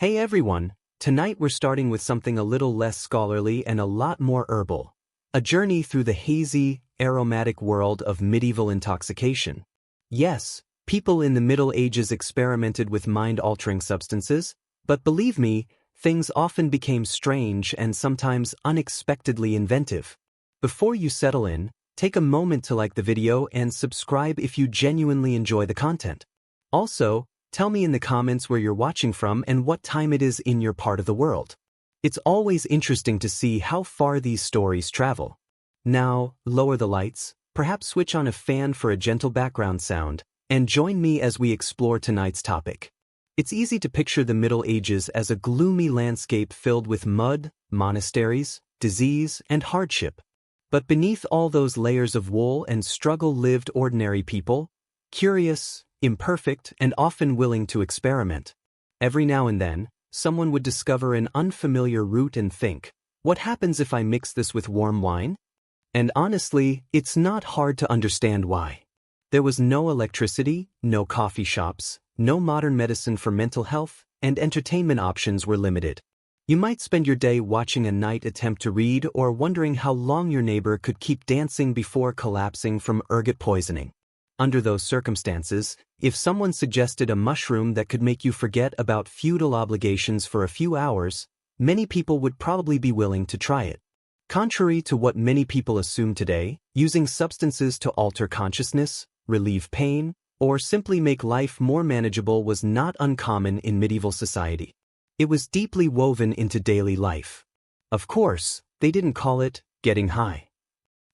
Hey everyone, tonight we're starting with something a little less scholarly and a lot more herbal. A journey through the hazy, aromatic world of medieval intoxication. Yes, people in the Middle Ages experimented with mind-altering substances, but believe me, things often became strange and sometimes unexpectedly inventive. Before you settle in, take a moment to like the video and subscribe if you genuinely enjoy the content. Also, tell me in the comments where you're watching from and what time it is in your part of the world. It's always interesting to see how far these stories travel. Now, lower the lights, perhaps switch on a fan for a gentle background sound, and join me as we explore tonight's topic. It's easy to picture the Middle Ages as a gloomy landscape filled with mud, monasteries, disease, and hardship. But beneath all those layers of wool and struggle lived ordinary people, curious, imperfect, and often willing to experiment. Every now and then, someone would discover an unfamiliar root and think, what happens if I mix this with warm wine? And honestly, it's not hard to understand why. There was no electricity, no coffee shops, no modern medicine for mental health, and entertainment options were limited. You might spend your day watching a knight attempt to read or wondering how long your neighbor could keep dancing before collapsing from ergot poisoning. Under those circumstances, if someone suggested a mushroom that could make you forget about feudal obligations for a few hours, many people would probably be willing to try it. Contrary to what many people assume today, using substances to alter consciousness, relieve pain, or simply make life more manageable was not uncommon in medieval society. It was deeply woven into daily life. Of course, they didn't call it getting high.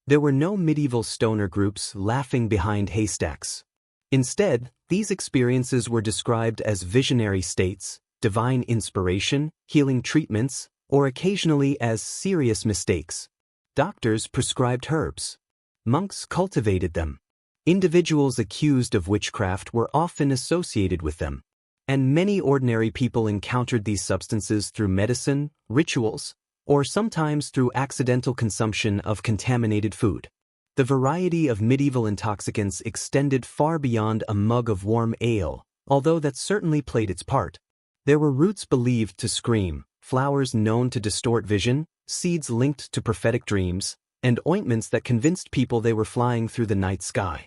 There were no medieval stoner groups laughing behind haystacks. Instead, these experiences were described as visionary states, divine inspiration, healing treatments, or occasionally as serious mistakes. Doctors prescribed herbs. Monks cultivated them. Individuals accused of witchcraft were often associated with them. And many ordinary people encountered these substances through medicine, rituals, or sometimes through accidental consumption of contaminated food. The variety of medieval intoxicants extended far beyond a mug of warm ale, although that certainly played its part. There were roots believed to scream, flowers known to distort vision, seeds linked to prophetic dreams, and ointments that convinced people they were flying through the night sky.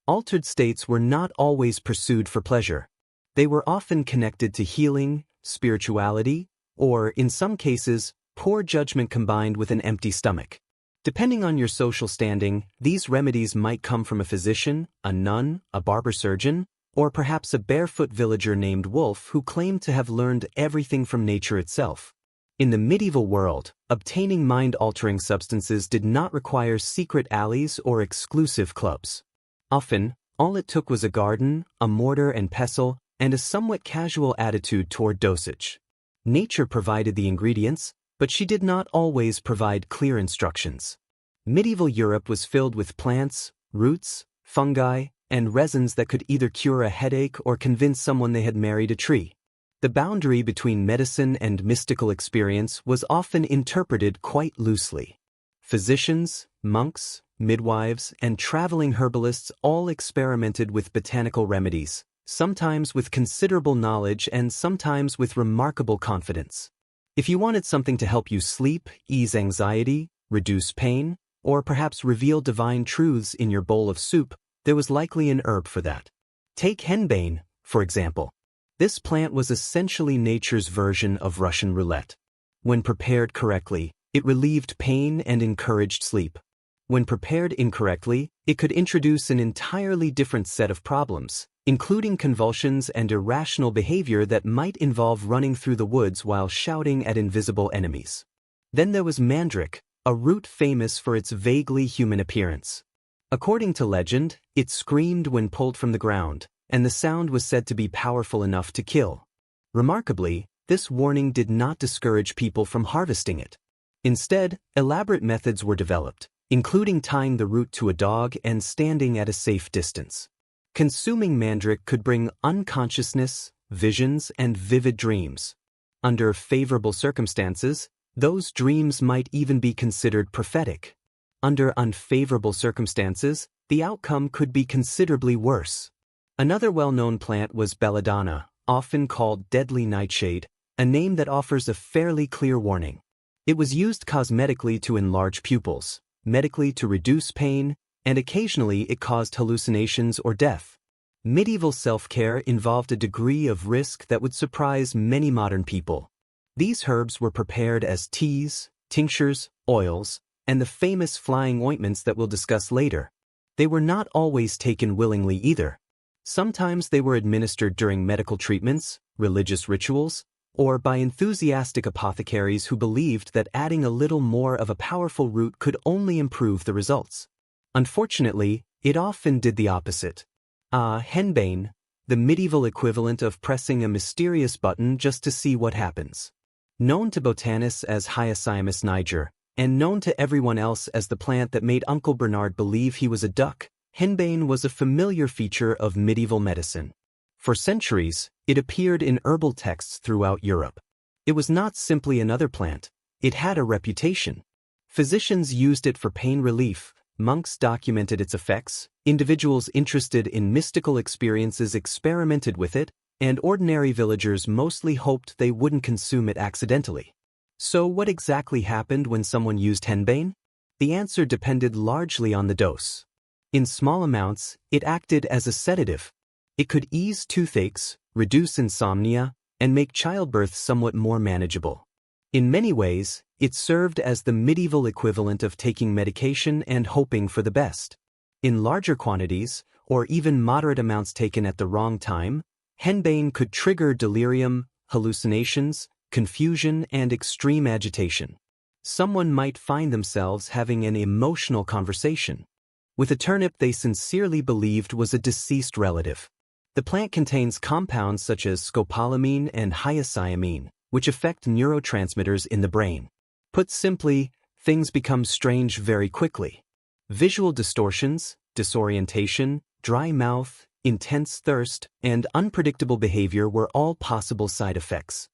Altered states were not always pursued for pleasure. They were often connected to healing, spirituality, or, in some cases, poor judgment combined with an empty stomach. Depending on your social standing, these remedies might come from a physician, a nun, a barber surgeon, or perhaps a barefoot villager named Wolf who claimed to have learned everything from nature itself. In the medieval world, obtaining mind-altering substances did not require secret alleys or exclusive clubs. Often, all it took was a garden, a mortar and pestle, and a somewhat casual attitude toward dosage. Nature provided the ingredients, but she did not always provide clear instructions. Medieval Europe was filled with plants, roots, fungi, and resins that could either cure a headache or convince someone they had married a tree. The boundary between medicine and mystical experience was often interpreted quite loosely. Physicians, monks, midwives, and traveling herbalists all experimented with botanical remedies, sometimes with considerable knowledge and sometimes with remarkable confidence. If you wanted something to help you sleep, ease anxiety, reduce pain, or perhaps reveal divine truths in your bowl of soup, there was likely an herb for that. Take henbane, for example. This plant was essentially nature's version of Russian roulette. When prepared correctly, it relieved pain and encouraged sleep. When prepared incorrectly, it could introduce an entirely different set of problems, including convulsions and irrational behavior that might involve running through the woods while shouting at invisible enemies. Then there was mandrake, a root famous for its vaguely human appearance. According to legend, it screamed when pulled from the ground, and the sound was said to be powerful enough to kill. Remarkably, this warning did not discourage people from harvesting it. Instead, elaborate methods were developed, including tying the root to a dog and standing at a safe distance. Consuming mandrake could bring unconsciousness, visions, and vivid dreams. Under favorable circumstances, those dreams might even be considered prophetic. Under unfavorable circumstances, the outcome could be considerably worse. Another well-known plant was belladonna, often called deadly nightshade, a name that offers a fairly clear warning. It was used cosmetically to enlarge pupils, medically to reduce pain, and occasionally it caused hallucinations or death. Medieval self-care involved a degree of risk that would surprise many modern people. These herbs were prepared as teas, tinctures, oils, and the famous flying ointments that we'll discuss later. They were not always taken willingly either. Sometimes they were administered during medical treatments, religious rituals, or by enthusiastic apothecaries who believed that adding a little more of a powerful root could only improve the results. Unfortunately, it often did the opposite. Henbane, the medieval equivalent of pressing a mysterious button just to see what happens. Known to botanists as Hyoscyamus niger, and known to everyone else as the plant that made Uncle Bernard believe he was a duck, henbane was a familiar feature of medieval medicine. For centuries, it appeared in herbal texts throughout Europe. It was not simply another plant, it had a reputation. Physicians used it for pain relief, monks documented its effects, individuals interested in mystical experiences experimented with it, and ordinary villagers mostly hoped they wouldn't consume it accidentally. So what exactly happened when someone used henbane? The answer depended largely on the dose. In small amounts, it acted as a sedative. It could ease toothaches, reduce insomnia, and make childbirth somewhat more manageable. In many ways, it served as the medieval equivalent of taking medication and hoping for the best. In larger quantities, or even moderate amounts taken at the wrong time, henbane could trigger delirium, hallucinations, confusion, and extreme agitation. Someone might find themselves having an emotional conversation with a turnip they sincerely believed was a deceased relative. The plant contains compounds such as scopolamine and hyoscyamine, which affect neurotransmitters in the brain. Put simply, things become strange very quickly. Visual distortions, disorientation, dry mouth, intense thirst, and unpredictable behavior were all possible side effects.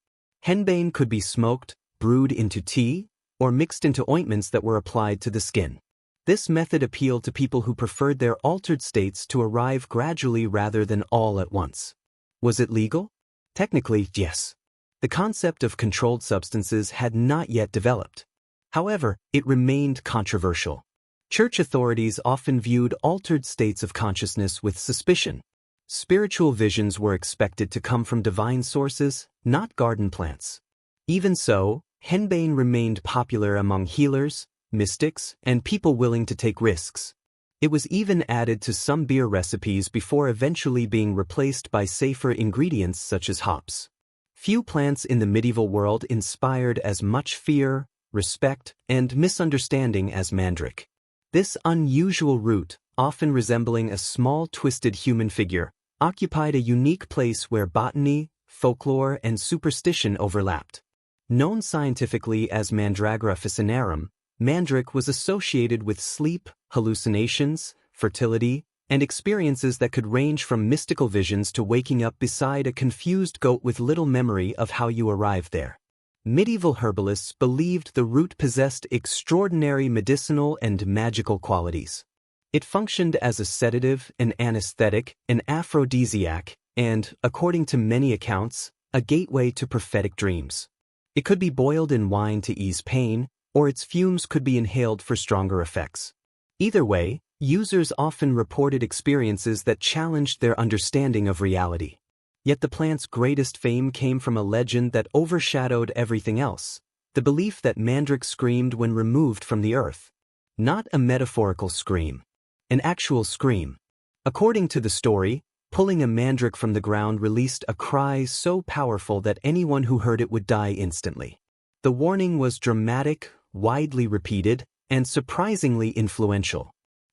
Henbane could be smoked, brewed into tea, or mixed into ointments that were applied to the skin. This method appealed to people who preferred their altered states to arrive gradually rather than all at once. Was it legal? Technically, yes. The concept of controlled substances had not yet developed. However, it remained controversial. Church authorities often viewed altered states of consciousness with suspicion. Spiritual visions were expected to come from divine sources, not garden plants. Even so, henbane remained popular among healers, mystics, and people willing to take risks. It was even added to some beer recipes before eventually being replaced by safer ingredients such as hops. Few plants in the medieval world inspired as much fear, respect, and misunderstanding as mandrake. This unusual root, often resembling a small twisted human figure, occupied a unique place where botany, folklore, and superstition overlapped. Known scientifically as Mandragora officinarum, mandrake was associated with sleep, hallucinations, fertility, and experiences that could range from mystical visions to waking up beside a confused goat with little memory of how you arrived there. Medieval herbalists believed the root possessed extraordinary medicinal and magical qualities. It functioned as a sedative, an anesthetic, an aphrodisiac, and, according to many accounts, a gateway to prophetic dreams. It could be boiled in wine to ease pain, or its fumes could be inhaled for stronger effects. Either way, users often reported experiences that challenged their understanding of reality. Yet the plant's greatest fame came from a legend that overshadowed everything else, the belief that mandrake screamed when removed from the earth. Not a metaphorical scream. An actual scream. According to the story, pulling a mandrake from the ground released a cry so powerful that anyone who heard it would die instantly. The warning was dramatic, widely repeated, and surprisingly influential.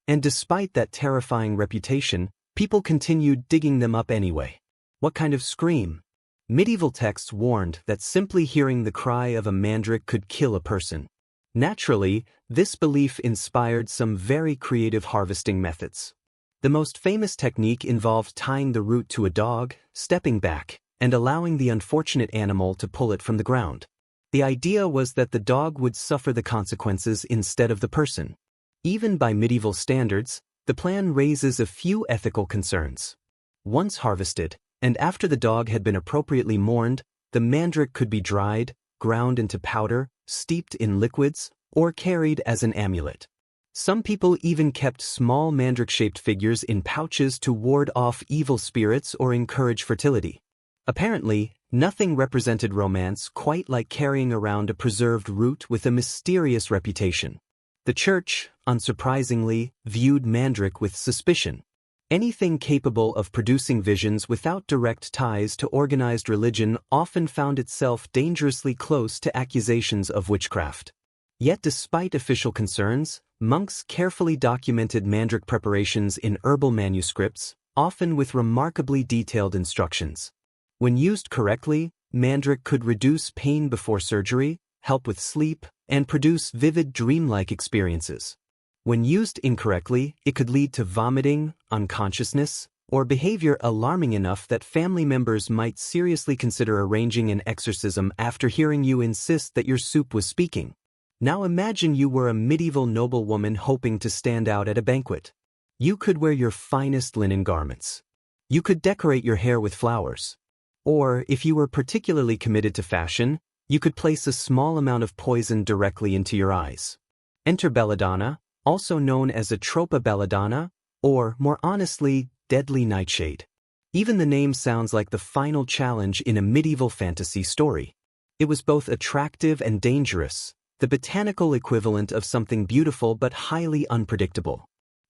And despite that terrifying reputation, people continued digging them up anyway. What kind of scream? Medieval texts warned that simply hearing the cry of a mandrake could kill a person. Naturally, this belief inspired some very creative harvesting methods. The most famous technique involved tying the root to a dog, stepping back, and allowing the unfortunate animal to pull it from the ground. The idea was that the dog would suffer the consequences instead of the person. Even by medieval standards, the plan raises a few ethical concerns. Once harvested, and after the dog had been appropriately mourned, The mandrake could be dried, ground into powder, steeped in liquids, or carried as an amulet. Some people even kept small mandrake-shaped figures in pouches to ward off evil spirits or encourage fertility. Apparently, nothing represented romance quite like carrying around a preserved root with a mysterious reputation. The church, unsurprisingly, viewed mandrake with suspicion. Anything capable of producing visions without direct ties to organized religion often found itself dangerously close to accusations of witchcraft. Yet despite official concerns, monks carefully documented mandrake preparations in herbal manuscripts, often with remarkably detailed instructions. When used correctly, mandrake could reduce pain before surgery, help with sleep, and produce vivid dreamlike experiences. When used incorrectly, it could lead to vomiting, unconsciousness, or behavior alarming enough that family members might seriously consider arranging an exorcism after hearing you insist that your soup was speaking. Now imagine you were a medieval noblewoman hoping to stand out at a banquet. You could wear your finest linen garments. You could decorate your hair with flowers. Or, if you were particularly committed to fashion, you could place a small amount of poison directly into your eyes. Enter belladonna, also known as atropa belladonna, or, more honestly, deadly nightshade. Even the name sounds like the final challenge in a medieval fantasy story. It was both attractive and dangerous, the botanical equivalent of something beautiful but highly unpredictable.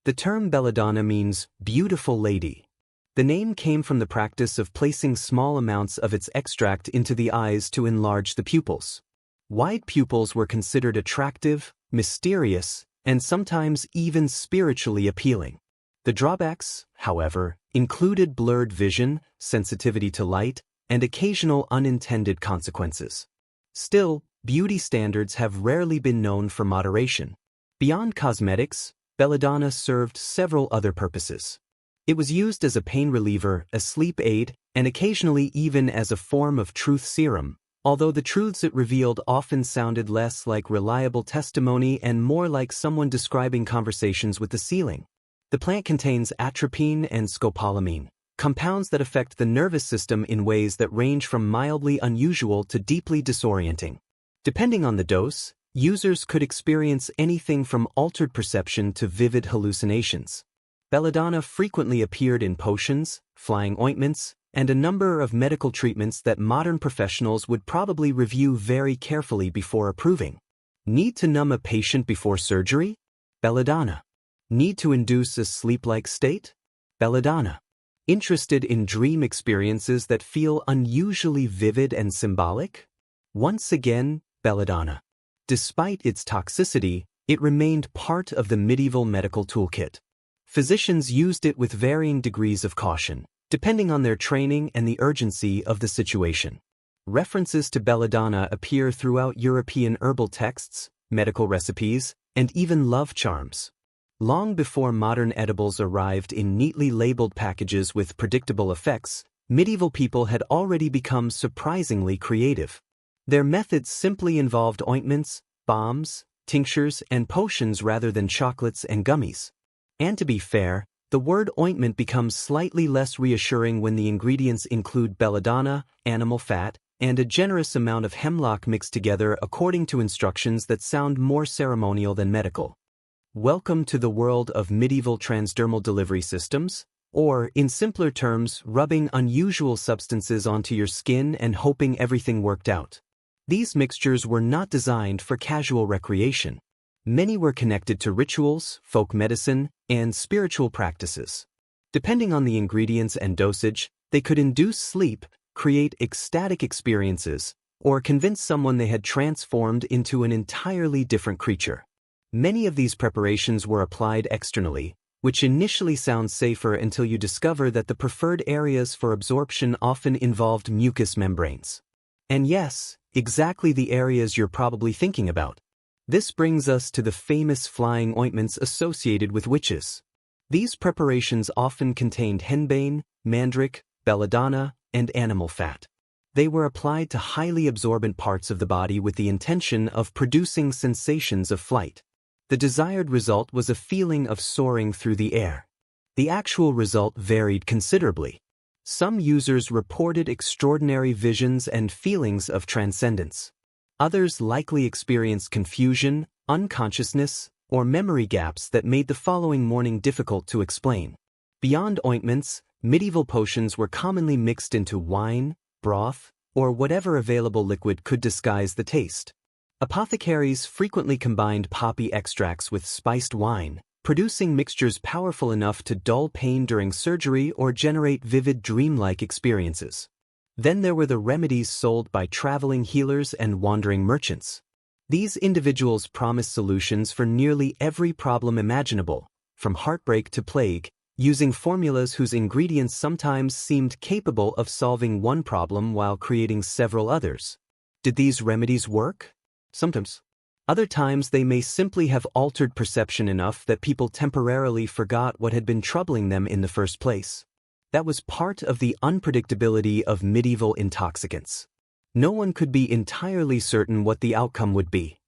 The term belladonna means beautiful lady. The name came from the practice of placing small amounts of its extract into the eyes to enlarge the pupils. Wide pupils were considered attractive, mysterious, and sometimes even spiritually appealing. The drawbacks, however, included blurred vision, sensitivity to light, and occasional unintended consequences. Still, beauty standards have rarely been known for moderation. Beyond cosmetics, belladonna served several other purposes. It was used as a pain reliever, a sleep aid, and occasionally even as a form of truth serum, although the truths it revealed often sounded less like reliable testimony and more like someone describing conversations with the ceiling. The plant contains atropine and scopolamine, compounds that affect the nervous system in ways that range from mildly unusual to deeply disorienting. Depending on the dose, users could experience anything from altered perception to vivid hallucinations. Belladonna frequently appeared in potions, flying ointments, and a number of medical treatments that modern professionals would probably review very carefully before approving. Need to numb a patient before surgery? Belladonna. Need to induce a sleep-like state? Belladonna. Interested in dream experiences that feel unusually vivid and symbolic? Once again, belladonna. Despite its toxicity, it remained part of the medieval medical toolkit. Physicians used it with varying degrees of caution, depending on their training and the urgency of the situation. References to belladonna appear throughout European herbal texts, medical recipes, and even love charms. Long before modern edibles arrived in neatly labeled packages with predictable effects, medieval people had already become surprisingly creative. Their methods simply involved ointments, balms, tinctures, and potions rather than chocolates and gummies. And to be fair, the word ointment becomes slightly less reassuring when the ingredients include belladonna, animal fat, and a generous amount of hemlock mixed together according to instructions that sound more ceremonial than medical. Welcome to the world of medieval transdermal delivery systems, or, in simpler terms, rubbing unusual substances onto your skin and hoping everything worked out. These mixtures were not designed for casual recreation. Many were connected to rituals, folk medicine, and spiritual practices. Depending on the ingredients and dosage, they could induce sleep, create ecstatic experiences, or convince someone they had transformed into an entirely different creature. Many of these preparations were applied externally, which initially sounds safer until you discover that the preferred areas for absorption often involved mucous membranes. And yes, exactly the areas you're probably thinking about. This brings us to the famous flying ointments associated with witches. These preparations often contained henbane, mandrake, belladonna, and animal fat. They were applied to highly absorbent parts of the body with the intention of producing sensations of flight. The desired result was a feeling of soaring through the air. The actual result varied considerably. Some users reported extraordinary visions and feelings of transcendence. Others likely experienced confusion, unconsciousness, or memory gaps that made the following morning difficult to explain. Beyond ointments, medieval potions were commonly mixed into wine, broth, or whatever available liquid could disguise the taste. Apothecaries frequently combined poppy extracts with spiced wine, producing mixtures powerful enough to dull pain during surgery or generate vivid dreamlike experiences. Then there were the remedies sold by traveling healers and wandering merchants. These individuals promised solutions for nearly every problem imaginable, from heartbreak to plague, using formulas whose ingredients sometimes seemed capable of solving one problem while creating several others. Did these remedies work? Sometimes. Other times they may simply have altered perception enough that people temporarily forgot what had been troubling them in the first place. That was part of the unpredictability of medieval intoxicants. No one could be entirely certain what the outcome would be.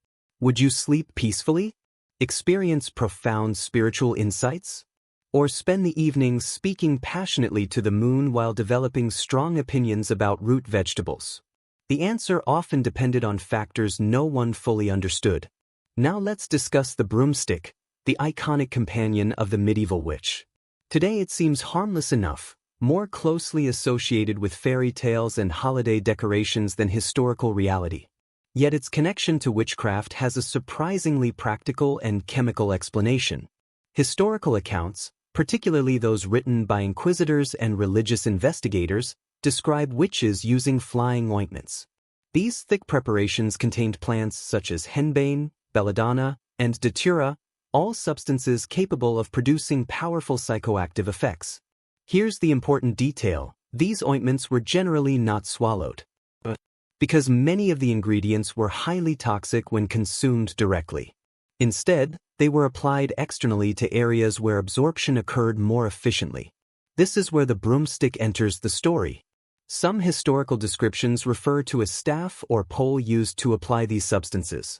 Would you sleep peacefully? Experience profound spiritual insights? Or spend the evenings speaking passionately to the moon while developing strong opinions about root vegetables? The answer often depended on factors no one fully understood. Now let's discuss the broomstick, the iconic companion of the medieval witch. Today it seems harmless enough, more closely associated with fairy tales and holiday decorations than historical reality. Yet its connection to witchcraft has a surprisingly practical and chemical explanation. Historical accounts, particularly those written by inquisitors and religious investigators, describe witches using flying ointments. These thick preparations contained plants such as henbane, belladonna, and datura, all substances capable of producing powerful psychoactive effects. Here's the important detail: these ointments were generally not swallowed, because many of the ingredients were highly toxic when consumed directly. Instead, they were applied externally to areas where absorption occurred more efficiently. This is where the broomstick enters the story. Some historical descriptions refer to a staff or pole used to apply these substances.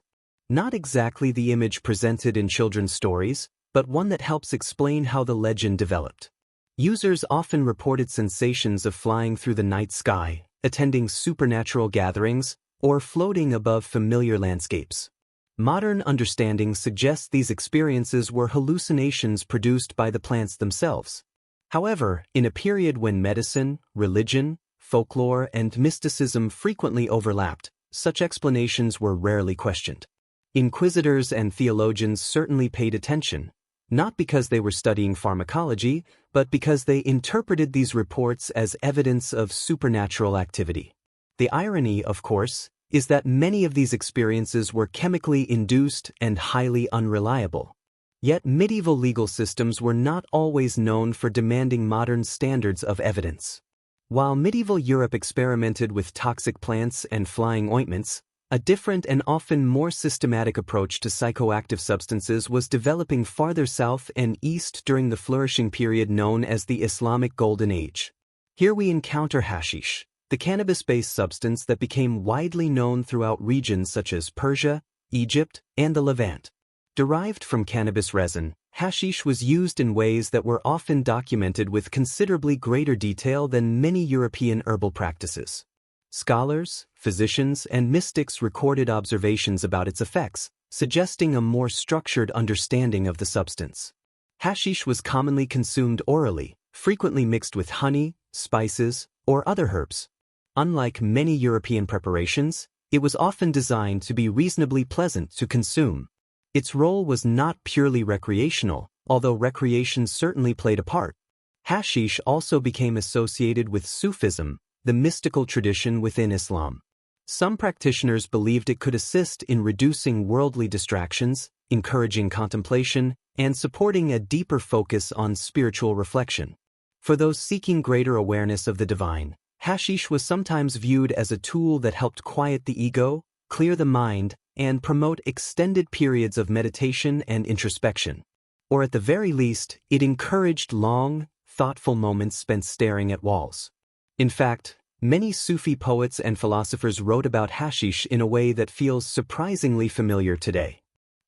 Not exactly the image presented in children's stories, but one that helps explain how the legend developed. Users often reported sensations of flying through the night sky, attending supernatural gatherings, or floating above familiar landscapes. Modern understanding suggests these experiences were hallucinations produced by the plants themselves. However, in a period when medicine, religion, folklore, and mysticism frequently overlapped, such explanations were rarely questioned. Inquisitors and theologians certainly paid attention, not because they were studying pharmacology, but because they interpreted these reports as evidence of supernatural activity. The irony, of course, is that many of these experiences were chemically induced and highly unreliable. Yet medieval legal systems were not always known for demanding modern standards of evidence. While medieval Europe experimented with toxic plants and flying ointments, a different and often more systematic approach to psychoactive substances was developing farther south and east during the flourishing period known as the Islamic Golden Age. Here we encounter hashish, the cannabis-based substance that became widely known throughout regions such as Persia, Egypt, and the Levant. Derived from cannabis resin, hashish was used in ways that were often documented with considerably greater detail than many European herbal practices. Scholars, physicians, and mystics recorded observations about its effects, suggesting a more structured understanding of the substance. Hashish was commonly consumed orally, frequently mixed with honey, spices, or other herbs. Unlike many European preparations, it was often designed to be reasonably pleasant to consume. Its role was not purely recreational, although recreation certainly played a part. Hashish also became associated with Sufism, the mystical tradition within Islam. Some practitioners believed it could assist in reducing worldly distractions, encouraging contemplation, and supporting a deeper focus on spiritual reflection. For those seeking greater awareness of the divine, hashish was sometimes viewed as a tool that helped quiet the ego, clear the mind, and promote extended periods of meditation and introspection. Or at the very least, it encouraged long, thoughtful moments spent staring at walls. In fact, many Sufi poets and philosophers wrote about hashish in a way that feels surprisingly familiar today.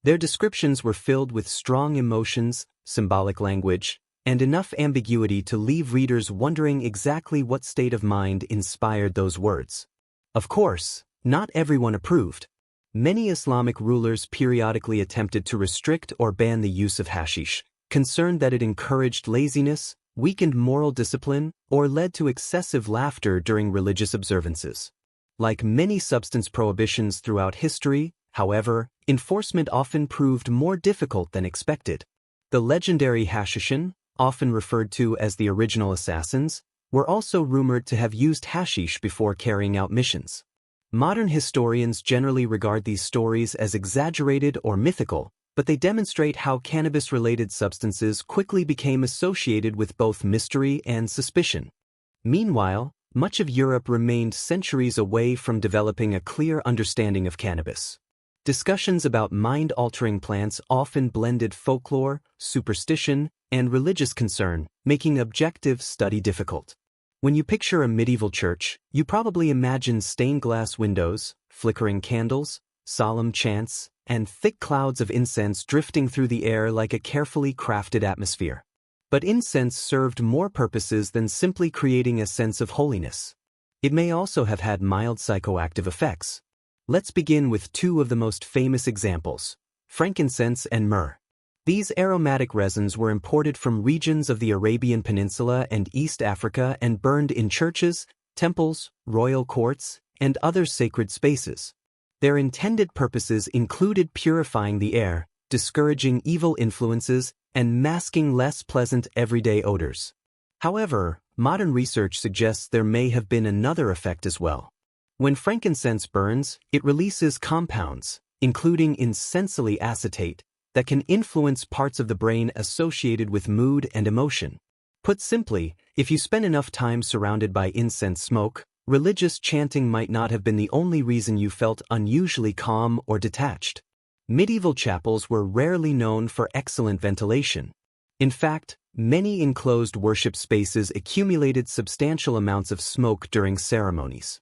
Their descriptions were filled with strong emotions, symbolic language, and enough ambiguity to leave readers wondering exactly what state of mind inspired those words. Of course, not everyone approved. Many Islamic rulers periodically attempted to restrict or ban the use of hashish, concerned that it encouraged laziness, weakened moral discipline, or led to excessive laughter during religious observances. Like many substance prohibitions throughout history, however, enforcement often proved more difficult than expected. The legendary Hashishin, often referred to as the original assassins, were also rumored to have used hashish before carrying out missions. Modern historians generally regard these stories as exaggerated or mythical, but they demonstrate how cannabis-related substances quickly became associated with both mystery and suspicion. Meanwhile, much of Europe remained centuries away from developing a clear understanding of cannabis. Discussions about mind-altering plants often blended folklore, superstition, and religious concern, making objective study difficult. When you picture a medieval church, you probably imagine stained glass windows, flickering candles, solemn chants, and thick clouds of incense drifting through the air like a carefully crafted atmosphere. But incense served more purposes than simply creating a sense of holiness. It may also have had mild psychoactive effects. Let's begin with two of the most famous examples: frankincense and myrrh. These aromatic resins were imported from regions of the Arabian Peninsula and East Africa and burned in churches, temples, royal courts, and other sacred spaces. Their intended purposes included purifying the air, discouraging evil influences, and masking less pleasant everyday odors. However, modern research suggests there may have been another effect as well. When frankincense burns, it releases compounds, including insensilyl acetate, that can influence parts of the brain associated with mood and emotion. Put simply, if you spend enough time surrounded by incense smoke, religious chanting might not have been the only reason you felt unusually calm or detached. Medieval chapels were rarely known for excellent ventilation. In fact, many enclosed worship spaces accumulated substantial amounts of smoke during ceremonies.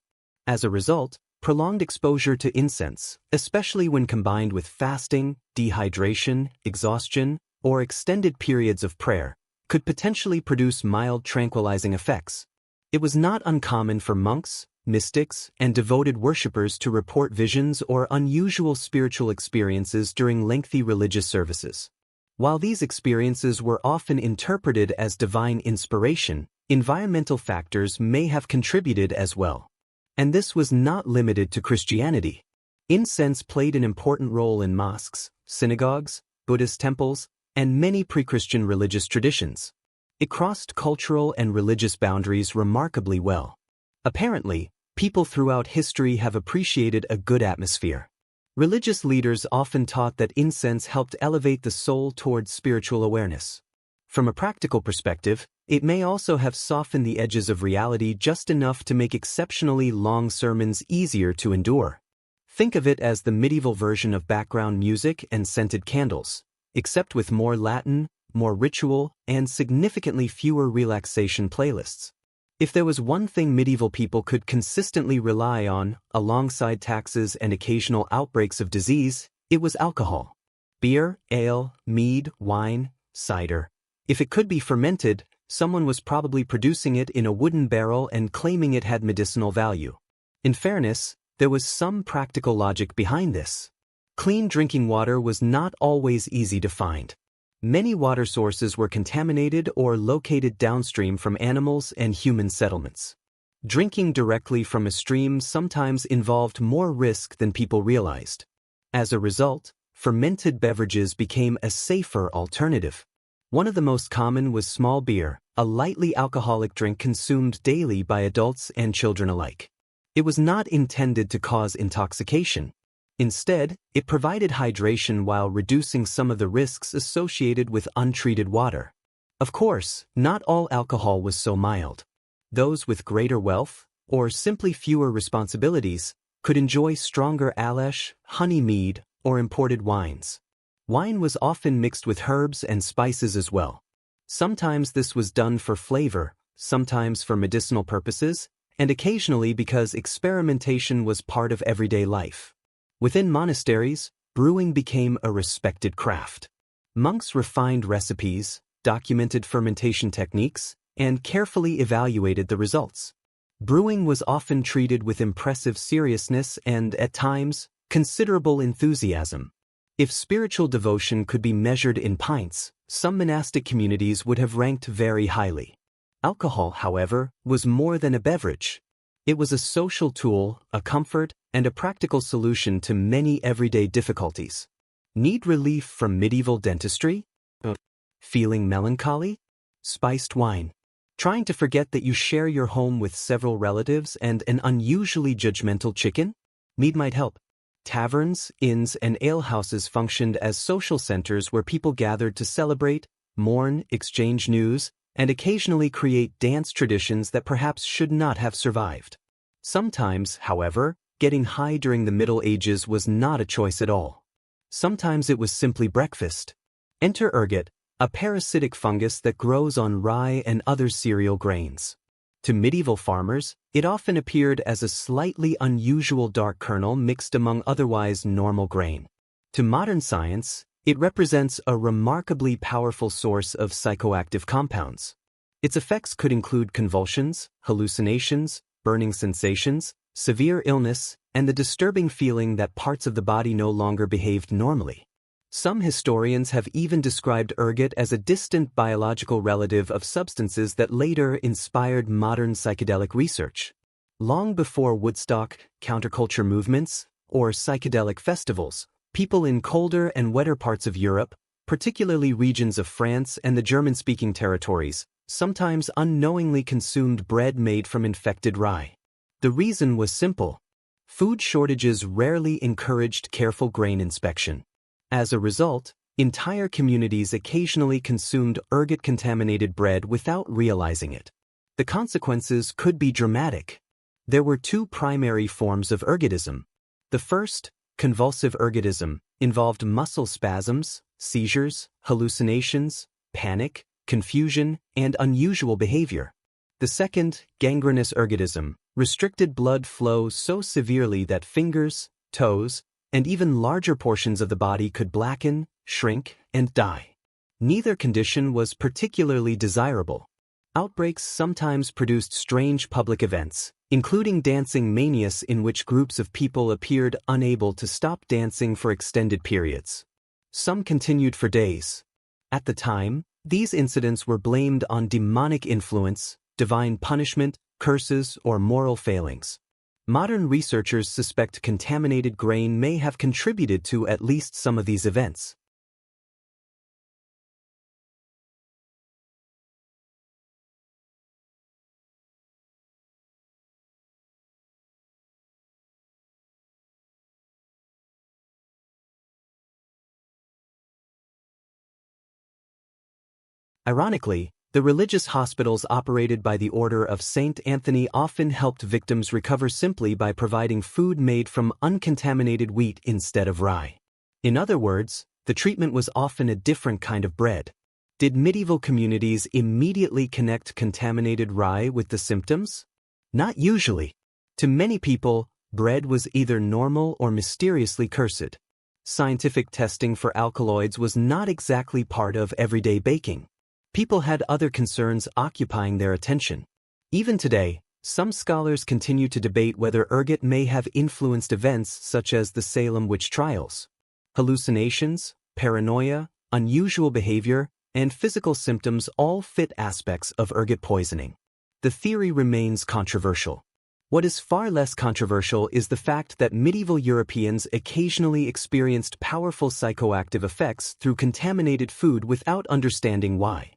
As a result, prolonged exposure to incense, especially when combined with fasting, dehydration, exhaustion, or extended periods of prayer, could potentially produce mild tranquilizing effects. It was not uncommon for monks, mystics, and devoted worshippers to report visions or unusual spiritual experiences during lengthy religious services. While these experiences were often interpreted as divine inspiration, environmental factors may have contributed as well. And this was not limited to Christianity. Incense played an important role in mosques, synagogues, Buddhist temples, and many pre-Christian religious traditions. It crossed cultural and religious boundaries remarkably well. Apparently, people throughout history have appreciated a good atmosphere. Religious leaders often taught that incense helped elevate the soul towards spiritual awareness. From a practical perspective, it may also have softened the edges of reality just enough to make exceptionally long sermons easier to endure. Think of it as the medieval version of background music and scented candles, except with more Latin, more ritual, and significantly fewer relaxation playlists. If there was one thing medieval people could consistently rely on, alongside taxes and occasional outbreaks of disease, it was alcohol. Beer, ale, mead, wine, cider. If it could be fermented, someone was probably producing it in a wooden barrel and claiming it had medicinal value. In fairness, there was some practical logic behind this. Clean drinking water was not always easy to find. Many water sources were contaminated or located downstream from animals and human settlements. Drinking directly from a stream sometimes involved more risk than people realized. As a result, fermented beverages became a safer alternative. One of the most common was small beer, a lightly alcoholic drink consumed daily by adults and children alike. It was not intended to cause intoxication. Instead, it provided hydration while reducing some of the risks associated with untreated water. Of course, not all alcohol was so mild. Those with greater wealth, or simply fewer responsibilities, could enjoy stronger Alesh, honey mead, or imported wines. Wine was often mixed with herbs and spices as well. Sometimes this was done for flavor, sometimes for medicinal purposes, and occasionally because experimentation was part of everyday life. Within monasteries, brewing became a respected craft. Monks refined recipes, documented fermentation techniques, and carefully evaluated the results. Brewing was often treated with impressive seriousness and, at times, considerable enthusiasm. If spiritual devotion could be measured in pints, some monastic communities would have ranked very highly. Alcohol, however, was more than a beverage. It was a social tool, a comfort, and a practical solution to many everyday difficulties. Need relief from medieval dentistry? Feeling melancholy? Spiced wine. Trying to forget that you share your home with several relatives and an unusually judgmental chicken? Mead might help. Taverns, inns, and alehouses functioned as social centers where people gathered to celebrate, mourn, exchange news, and occasionally create dance traditions that perhaps should not have survived. Sometimes, however, getting high during the Middle Ages was not a choice at all. Sometimes it was simply breakfast. Enter ergot, a parasitic fungus that grows on rye and other cereal grains. To medieval farmers, it often appeared as a slightly unusual dark kernel mixed among otherwise normal grain. To modern science, it represents a remarkably powerful source of psychoactive compounds. Its effects could include convulsions, hallucinations, burning sensations, severe illness, and the disturbing feeling that parts of the body no longer behaved normally. Some historians have even described ergot as a distant biological relative of substances that later inspired modern psychedelic research. Long before Woodstock, counterculture movements, or psychedelic festivals, people in colder and wetter parts of Europe, particularly regions of France and the German-speaking territories, sometimes unknowingly consumed bread made from infected rye. The reason was simple. Food shortages rarely encouraged careful grain inspection. As a result, entire communities occasionally consumed ergot-contaminated bread without realizing it. The consequences could be dramatic. There were two primary forms of ergotism. The first, convulsive ergotism, involved muscle spasms, seizures, hallucinations, panic, confusion, and unusual behavior. The second, gangrenous ergotism, restricted blood flow so severely that fingers, toes, and even larger portions of the body could blacken, shrink, and die. Neither condition was particularly desirable. Outbreaks sometimes produced strange public events, including dancing manias in which groups of people appeared unable to stop dancing for extended periods. Some continued for days. At the time, these incidents were blamed on demonic influence, divine punishment, curses, or moral failings. Modern researchers suspect contaminated grain may have contributed to at least some of these events. Ironically, the religious hospitals operated by the Order of St. Anthony often helped victims recover simply by providing food made from uncontaminated wheat instead of rye. In other words, the treatment was often a different kind of bread. Did medieval communities immediately connect contaminated rye with the symptoms? Not usually. To many people, bread was either normal or mysteriously cursed. Scientific testing for alkaloids was not exactly part of everyday baking. People had other concerns occupying their attention. Even today, some scholars continue to debate whether ergot may have influenced events such as the Salem witch trials. Hallucinations, paranoia, unusual behavior, and physical symptoms all fit aspects of ergot poisoning. The theory remains controversial. What is far less controversial is the fact that medieval Europeans occasionally experienced powerful psychoactive effects through contaminated food without understanding why.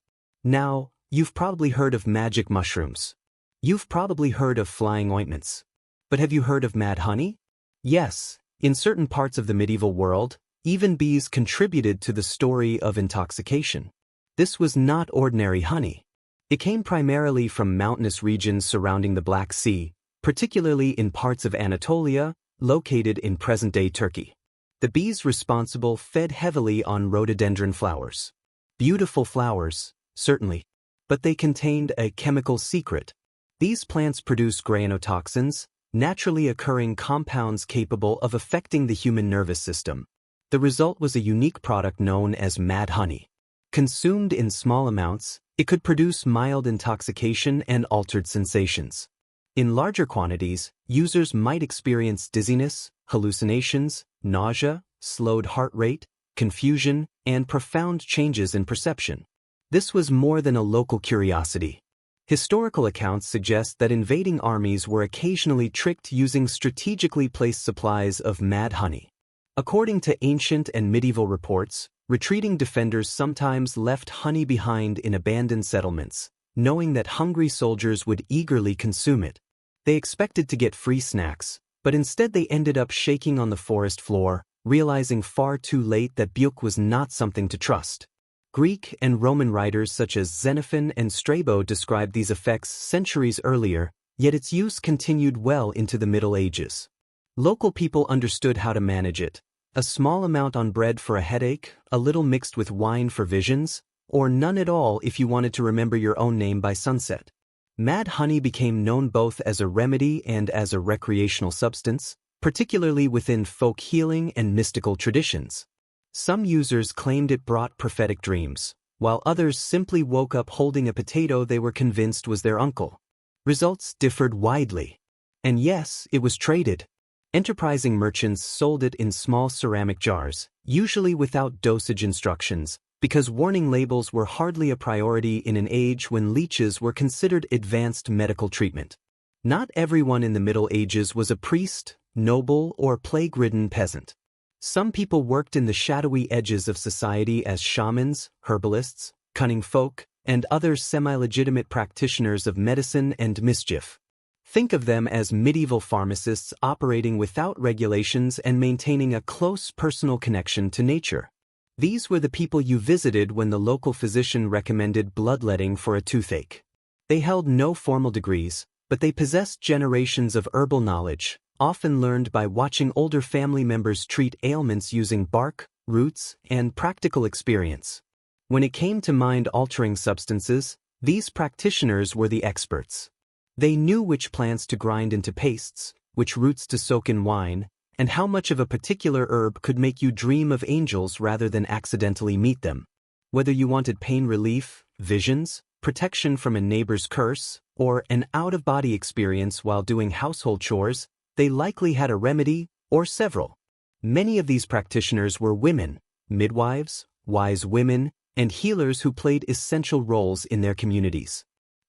Now, you've probably heard of magic mushrooms. You've probably heard of flying ointments. But have you heard of mad honey? Yes, in certain parts of the medieval world, even bees contributed to the story of intoxication. This was not ordinary honey. It came primarily from mountainous regions surrounding the Black Sea, particularly in parts of Anatolia, located in present-day Turkey. The bees responsible fed heavily on rhododendron flowers. Beautiful flowers, certainly, but they contained a chemical secret. These plants produce granotoxins, naturally occurring compounds capable of affecting the human nervous system. The result was a unique product known as mad honey. Consumed in small amounts, it could produce mild intoxication and altered sensations. In larger quantities, users might experience dizziness, hallucinations, nausea, slowed heart rate, confusion, and profound changes in perception. This was more than a local curiosity. Historical accounts suggest that invading armies were occasionally tricked using strategically placed supplies of mad honey. According to ancient and medieval reports, retreating defenders sometimes left honey behind in abandoned settlements, knowing that hungry soldiers would eagerly consume it. They expected to get free snacks, but instead they ended up shaking on the forest floor, realizing far too late that Buke was not something to trust. Greek and Roman writers such as Xenophon and Strabo described these effects centuries earlier, yet its use continued well into the Middle Ages. Local people understood how to manage it. A small amount on bread for a headache, a little mixed with wine for visions, or none at all if you wanted to remember your own name by sunset. Mad honey became known both as a remedy and as a recreational substance, particularly within folk healing and mystical traditions. Some users claimed it brought prophetic dreams, while others simply woke up holding a potato they were convinced was their uncle. Results differed widely. And yes, it was traded. Enterprising merchants sold it in small ceramic jars, usually without dosage instructions, because warning labels were hardly a priority in an age when leeches were considered advanced medical treatment. Not everyone in the Middle Ages was a priest, noble, or plague-ridden peasant. Some people worked in the shadowy edges of society as shamans, herbalists, cunning folk, and other semi-legitimate practitioners of medicine and mischief. Think of them as medieval pharmacists operating without regulations and maintaining a close personal connection to nature. These were the people you visited when the local physician recommended bloodletting for a toothache. They held no formal degrees, but they possessed generations of herbal knowledge, often learned by watching older family members treat ailments using bark, roots, and practical experience. When it came to mind-altering substances, these practitioners were the experts. They knew which plants to grind into pastes, which roots to soak in wine, and how much of a particular herb could make you dream of angels rather than accidentally meet them. Whether you wanted pain relief, visions, protection from a neighbor's curse, or an out-of-body experience while doing household chores, they likely had a remedy, or several. Many of these practitioners were women, midwives, wise women, and healers who played essential roles in their communities.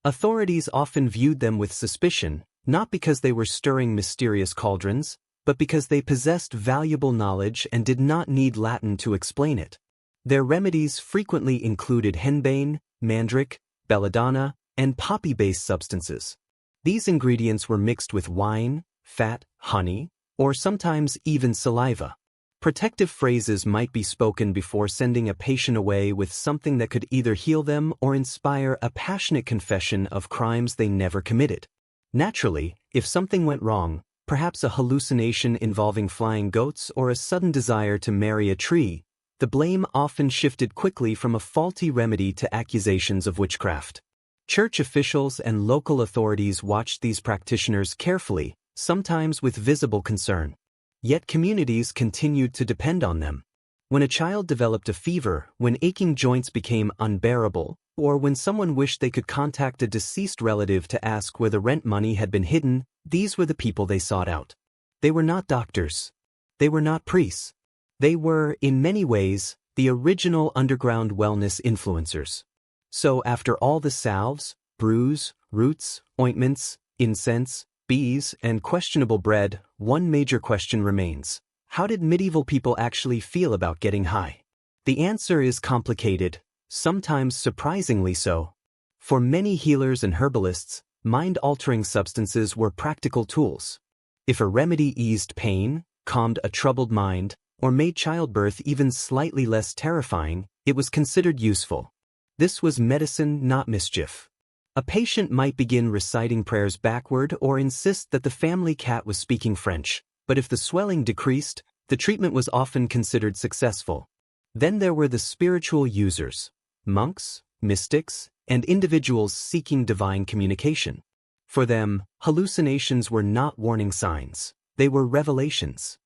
Authorities often viewed them with suspicion, not because they were stirring mysterious cauldrons, but because they possessed valuable knowledge and did not need Latin to explain it. Their remedies frequently included henbane, mandrake, belladonna, and poppy-based substances. These ingredients were mixed with wine, fat, honey, or sometimes even saliva. Protective phrases might be spoken before sending a patient away with something that could either heal them or inspire a passionate confession of crimes they never committed. Naturally, if something went wrong, perhaps a hallucination involving flying goats or a sudden desire to marry a tree, the blame often shifted quickly from a faulty remedy to accusations of witchcraft. Church officials and local authorities watched these practitioners carefully, sometimes with visible concern. Yet communities continued to depend on them. When a child developed a fever, when aching joints became unbearable, or when someone wished they could contact a deceased relative to ask where the rent money had been hidden, these were the people they sought out. They were not doctors. They were not priests. They were, in many ways, the original underground wellness influencers. So after all the salves, brews, roots, ointments, incense, bees, and questionable bread, one major question remains. How did medieval people actually feel about getting high? The answer is complicated, sometimes surprisingly so. For many healers and herbalists, mind-altering substances were practical tools. If a remedy eased pain, calmed a troubled mind, or made childbirth even slightly less terrifying, it was considered useful. This was medicine, not mischief. A patient might begin reciting prayers backward or insist that the family cat was speaking French, but if the swelling decreased, the treatment was often considered successful. Then there were the spiritual users, monks, mystics, and individuals seeking divine communication. For them, hallucinations were not warning signs, they were revelations.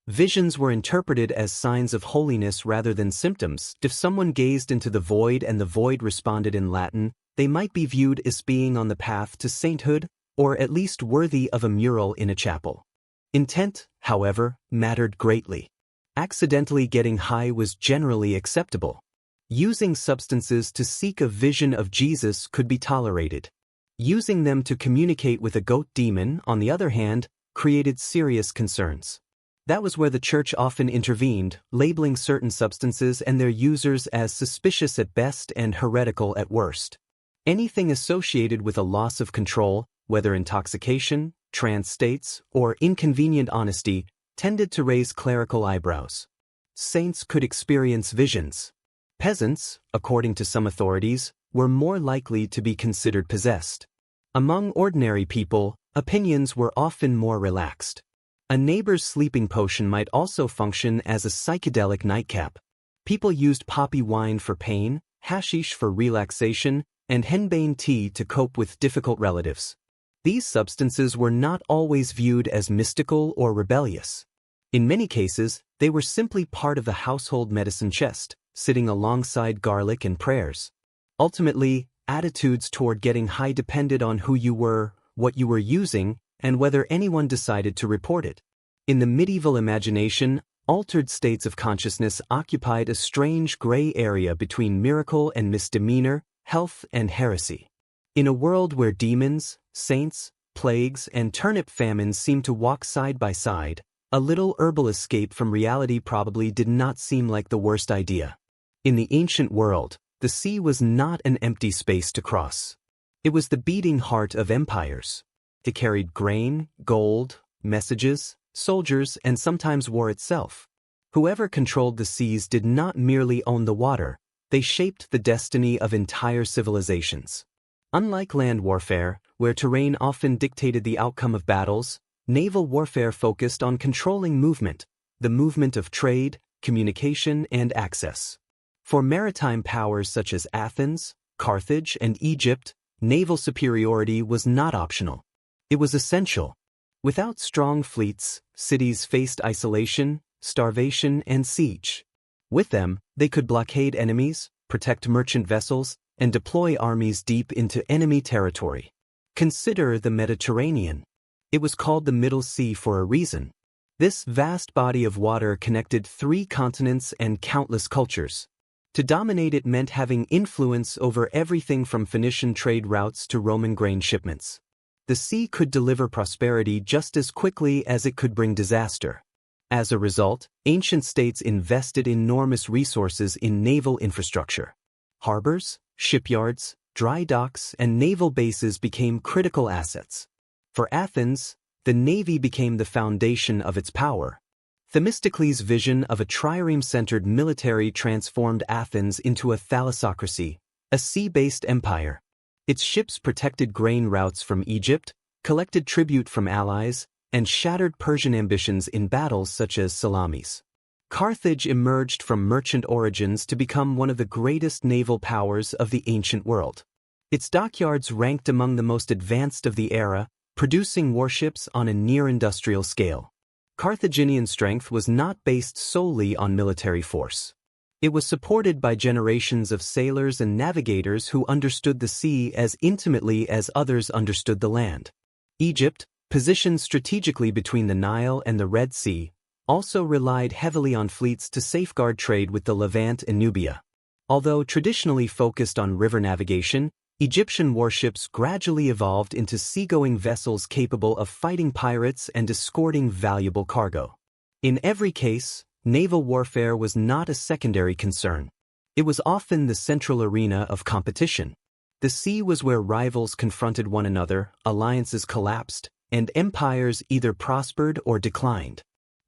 Visions were interpreted as signs of holiness rather than symptoms. If someone gazed into the void and the void responded in Latin, they might be viewed as being on the path to sainthood, or at least worthy of a mural in a chapel. Intent, however, mattered greatly. Accidentally getting high was generally acceptable. Using substances to seek a vision of Jesus could be tolerated. Using them to communicate with a goat demon, on the other hand, created serious concerns. That was where the church often intervened, labeling certain substances and their users as suspicious at best and heretical at worst. Anything associated with a loss of control, whether intoxication, trance states, or inconvenient honesty, tended to raise clerical eyebrows. Saints could experience visions. Peasants, according to some authorities, were more likely to be considered possessed. Among ordinary people, opinions were often more relaxed. A neighbor's sleeping potion might also function as a psychedelic nightcap. People used poppy wine for pain, hashish for relaxation, and henbane tea to cope with difficult relatives. These substances were not always viewed as mystical or rebellious. In many cases, they were simply part of the household medicine chest, sitting alongside garlic and prayers. Ultimately, attitudes toward getting high depended on who you were, what you were using, and whether anyone decided to report it. In the medieval imagination, altered states of consciousness occupied a strange gray area between miracle and misdemeanor, health and heresy. In a world where demons, saints, plagues, and turnip famines seemed to walk side by side, a little herbal escape from reality probably did not seem like the worst idea. In the ancient world, the sea was not an empty space to cross. It was the beating heart of empires. It carried grain, gold, messages, soldiers, and sometimes war itself. Whoever controlled the seas did not merely own the water, they shaped the destiny of entire civilizations. Unlike land warfare, where terrain often dictated the outcome of battles, naval warfare focused on controlling movement, the movement of trade, communication, and access. For maritime powers such as Athens, Carthage, and Egypt, naval superiority was not optional. It was essential. Without strong fleets, cities faced isolation, starvation, and siege. With them, they could blockade enemies, protect merchant vessels, and deploy armies deep into enemy territory. Consider the Mediterranean. It was called the Middle Sea for a reason. This vast body of water connected 3 continents and countless cultures. To dominate it meant having influence over everything from Phoenician trade routes to Roman grain shipments. The sea could deliver prosperity just as quickly as it could bring disaster. As a result, ancient states invested enormous resources in naval infrastructure. Harbors, shipyards, dry docks, and naval bases became critical assets. For Athens, the navy became the foundation of its power. Themistocles' vision of a trireme-centered military transformed Athens into a thalassocracy, a sea-based empire. Its ships protected grain routes from Egypt, collected tribute from allies, and shattered Persian ambitions in battles such as Salamis. Carthage emerged from merchant origins to become one of the greatest naval powers of the ancient world. Its dockyards ranked among the most advanced of the era, producing warships on a near-industrial scale. Carthaginian strength was not based solely on military force. It was supported by generations of sailors and navigators who understood the sea as intimately as others understood the land. Egypt, positioned strategically between the Nile and the Red Sea, also relied heavily on fleets to safeguard trade with the Levant and Nubia. Although traditionally focused on river navigation, Egyptian warships gradually evolved into seagoing vessels capable of fighting pirates and escorting valuable cargo. In every case, naval warfare was not a secondary concern. It was often the central arena of competition. The sea was where rivals confronted one another, alliances collapsed, and empires either prospered or declined.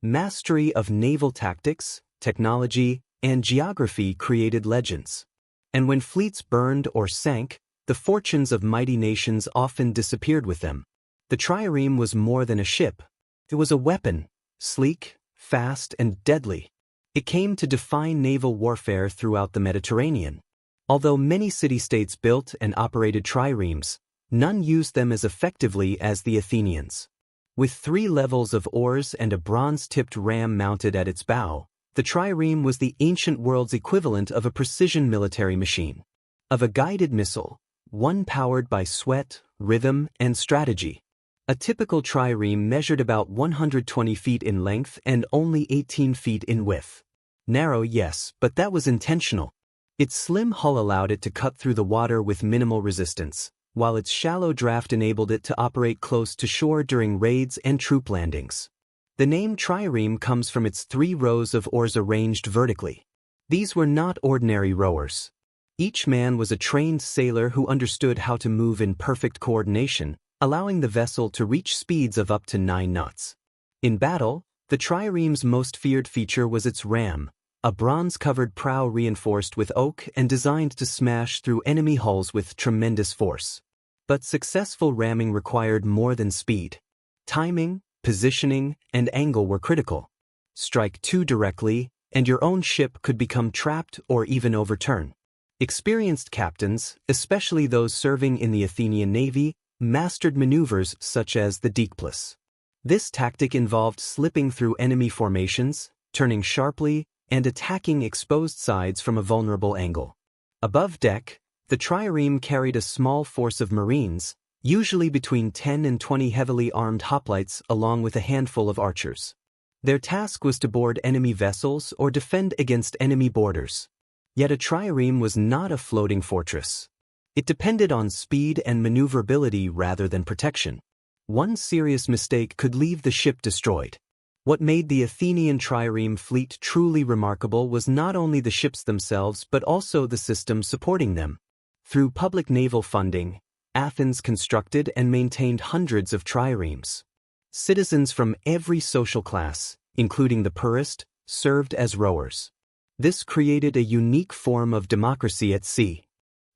Mastery of naval tactics, technology, and geography created legends. And when fleets burned or sank, the fortunes of mighty nations often disappeared with them. The trireme was more than a ship. It was a weapon, sleek, fast, and deadly. It came to define naval warfare throughout the Mediterranean. Although many city-states built and operated triremes, none used them as effectively as the Athenians. With 3 levels of oars and a bronze-tipped ram mounted at its bow, the trireme was the ancient world's equivalent of a precision military machine. Of a guided missile, one powered by sweat, rhythm, and strategy. A typical trireme measured about 120 feet in length and only 18 feet in width. Narrow, yes, but that was intentional. Its slim hull allowed it to cut through the water with minimal resistance, while its shallow draft enabled it to operate close to shore during raids and troop landings. The name trireme comes from its 3 rows of oars arranged vertically. These were not ordinary rowers. Each man was a trained sailor who understood how to move in perfect coordination, allowing the vessel to reach speeds of up to 9 knots. In battle, the trireme's most feared feature was its ram, a bronze-covered prow reinforced with oak and designed to smash through enemy hulls with tremendous force. But successful ramming required more than speed. Timing, positioning, and angle were critical. Strike too directly, and your own ship could become trapped or even overturn. Experienced captains, especially those serving in the Athenian navy, mastered maneuvers such as the decplus. This tactic involved slipping through enemy formations, turning sharply, and attacking exposed sides from a vulnerable angle. Above deck, the trireme carried a small force of marines, usually between 10 and 20 heavily armed hoplites along with a handful of archers. Their task was to board enemy vessels or defend against enemy boarders. Yet a trireme was not a floating fortress. It depended on speed and maneuverability rather than protection. One serious mistake could leave the ship destroyed. What made the Athenian trireme fleet truly remarkable was not only the ships themselves but also the system supporting them. Through public naval funding, Athens constructed and maintained hundreds of triremes. Citizens from every social class, including the poorest, served as rowers. This created a unique form of democracy at sea.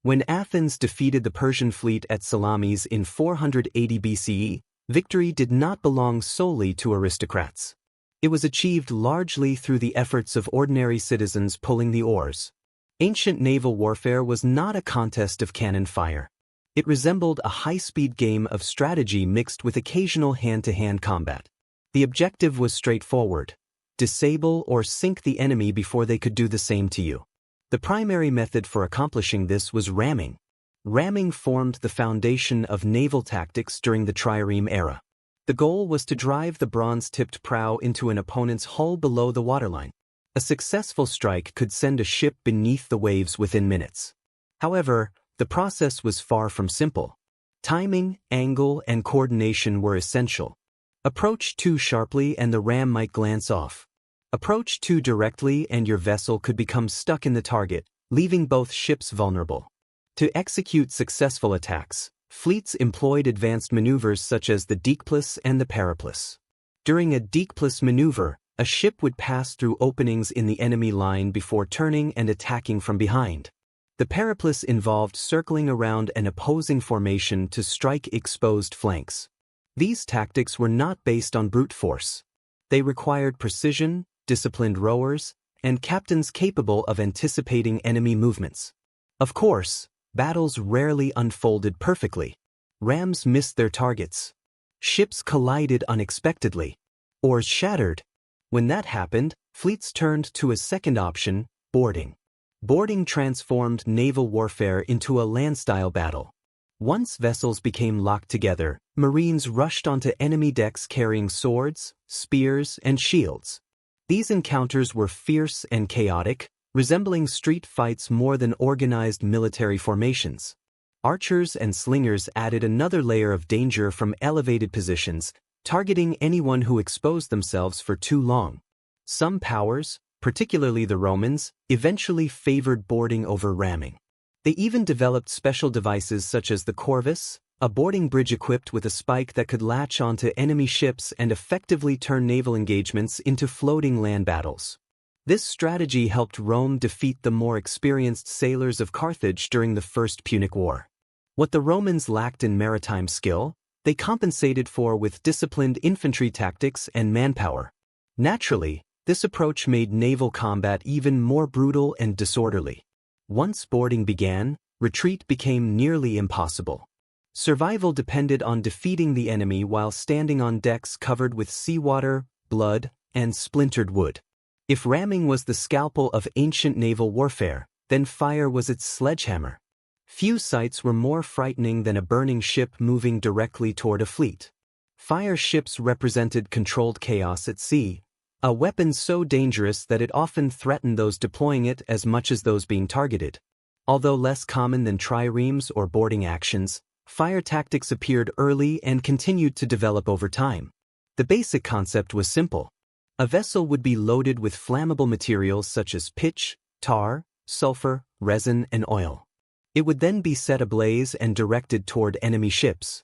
When Athens defeated the Persian fleet at Salamis in 480 BCE, victory did not belong solely to aristocrats. It was achieved largely through the efforts of ordinary citizens pulling the oars. Ancient naval warfare was not a contest of cannon fire. It resembled a high-speed game of strategy mixed with occasional hand-to-hand combat. The objective was straightforward: disable or sink the enemy before they could do the same to you. The primary method for accomplishing this was ramming. Ramming formed the foundation of naval tactics during the trireme era. The goal was to drive the bronze-tipped prow into an opponent's hull below the waterline. A successful strike could send a ship beneath the waves within minutes. However, the process was far from simple. Timing, angle, and coordination were essential. Approach too sharply and the ram might glance off. Approach too directly and your vessel could become stuck in the target, leaving both ships vulnerable. To execute successful attacks, fleets employed advanced maneuvers such as the decplus and the periplus. During a decplus maneuver, a ship would pass through openings in the enemy line before turning and attacking from behind. The periplus involved circling around an opposing formation to strike exposed flanks. These tactics were not based on brute force. They required precision, disciplined rowers, and captains capable of anticipating enemy movements. Of course, battles rarely unfolded perfectly. Rams missed their targets. Ships collided unexpectedly. Oars shattered. When that happened, fleets turned to a second option: boarding. Boarding transformed naval warfare into a land-style battle. Once vessels became locked together, Marines rushed onto enemy decks carrying swords, spears, and shields. These encounters were fierce and chaotic, resembling street fights more than organized military formations. Archers and slingers added another layer of danger from elevated positions, targeting anyone who exposed themselves for too long. Some powers, particularly the Romans, eventually favored boarding over ramming. They even developed special devices such as the corvus, a boarding bridge equipped with a spike that could latch onto enemy ships and effectively turn naval engagements into floating land battles. This strategy helped Rome defeat the more experienced sailors of Carthage during the First Punic War. What the Romans lacked in maritime skill, they compensated for with disciplined infantry tactics and manpower. Naturally, this approach made naval combat even more brutal and disorderly. Once boarding began, retreat became nearly impossible. Survival depended on defeating the enemy while standing on decks covered with seawater, blood, and splintered wood. If ramming was the scalpel of ancient naval warfare, then fire was its sledgehammer. Few sights were more frightening than a burning ship moving directly toward a fleet. Fire ships represented controlled chaos at sea, a weapon so dangerous that it often threatened those deploying it as much as those being targeted. Although less common than triremes or boarding actions, fire tactics appeared early and continued to develop over time. The basic concept was simple. A vessel would be loaded with flammable materials such as pitch, tar, sulfur, resin, and oil. It would then be set ablaze and directed toward enemy ships.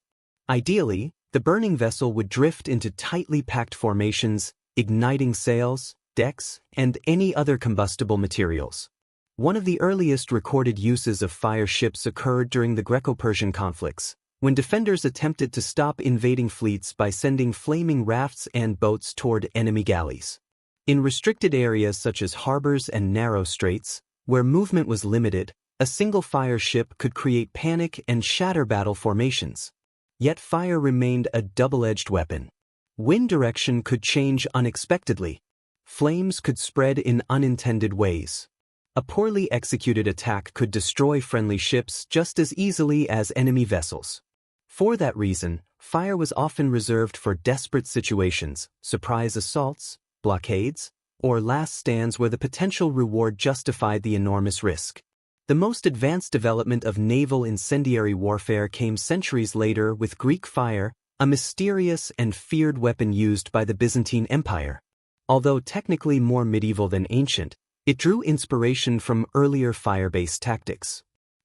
Ideally, the burning vessel would drift into tightly packed formations, igniting sails, decks, and any other combustible materials. One of the earliest recorded uses of fire ships occurred during the Greco-Persian conflicts, when defenders attempted to stop invading fleets by sending flaming rafts and boats toward enemy galleys. In restricted areas such as harbors and narrow straits, where movement was limited, a single fire ship could create panic and shatter battle formations. Yet fire remained a double-edged weapon. Wind direction could change unexpectedly. Flames could spread in unintended ways. A poorly executed attack could destroy friendly ships just as easily as enemy vessels. For that reason, fire was often reserved for desperate situations, surprise assaults, blockades, or last stands where the potential reward justified the enormous risk. The most advanced development of naval incendiary warfare came centuries later with Greek fire, a mysterious and feared weapon used by the Byzantine Empire. Although technically more medieval than ancient, it drew inspiration from earlier fire-based tactics.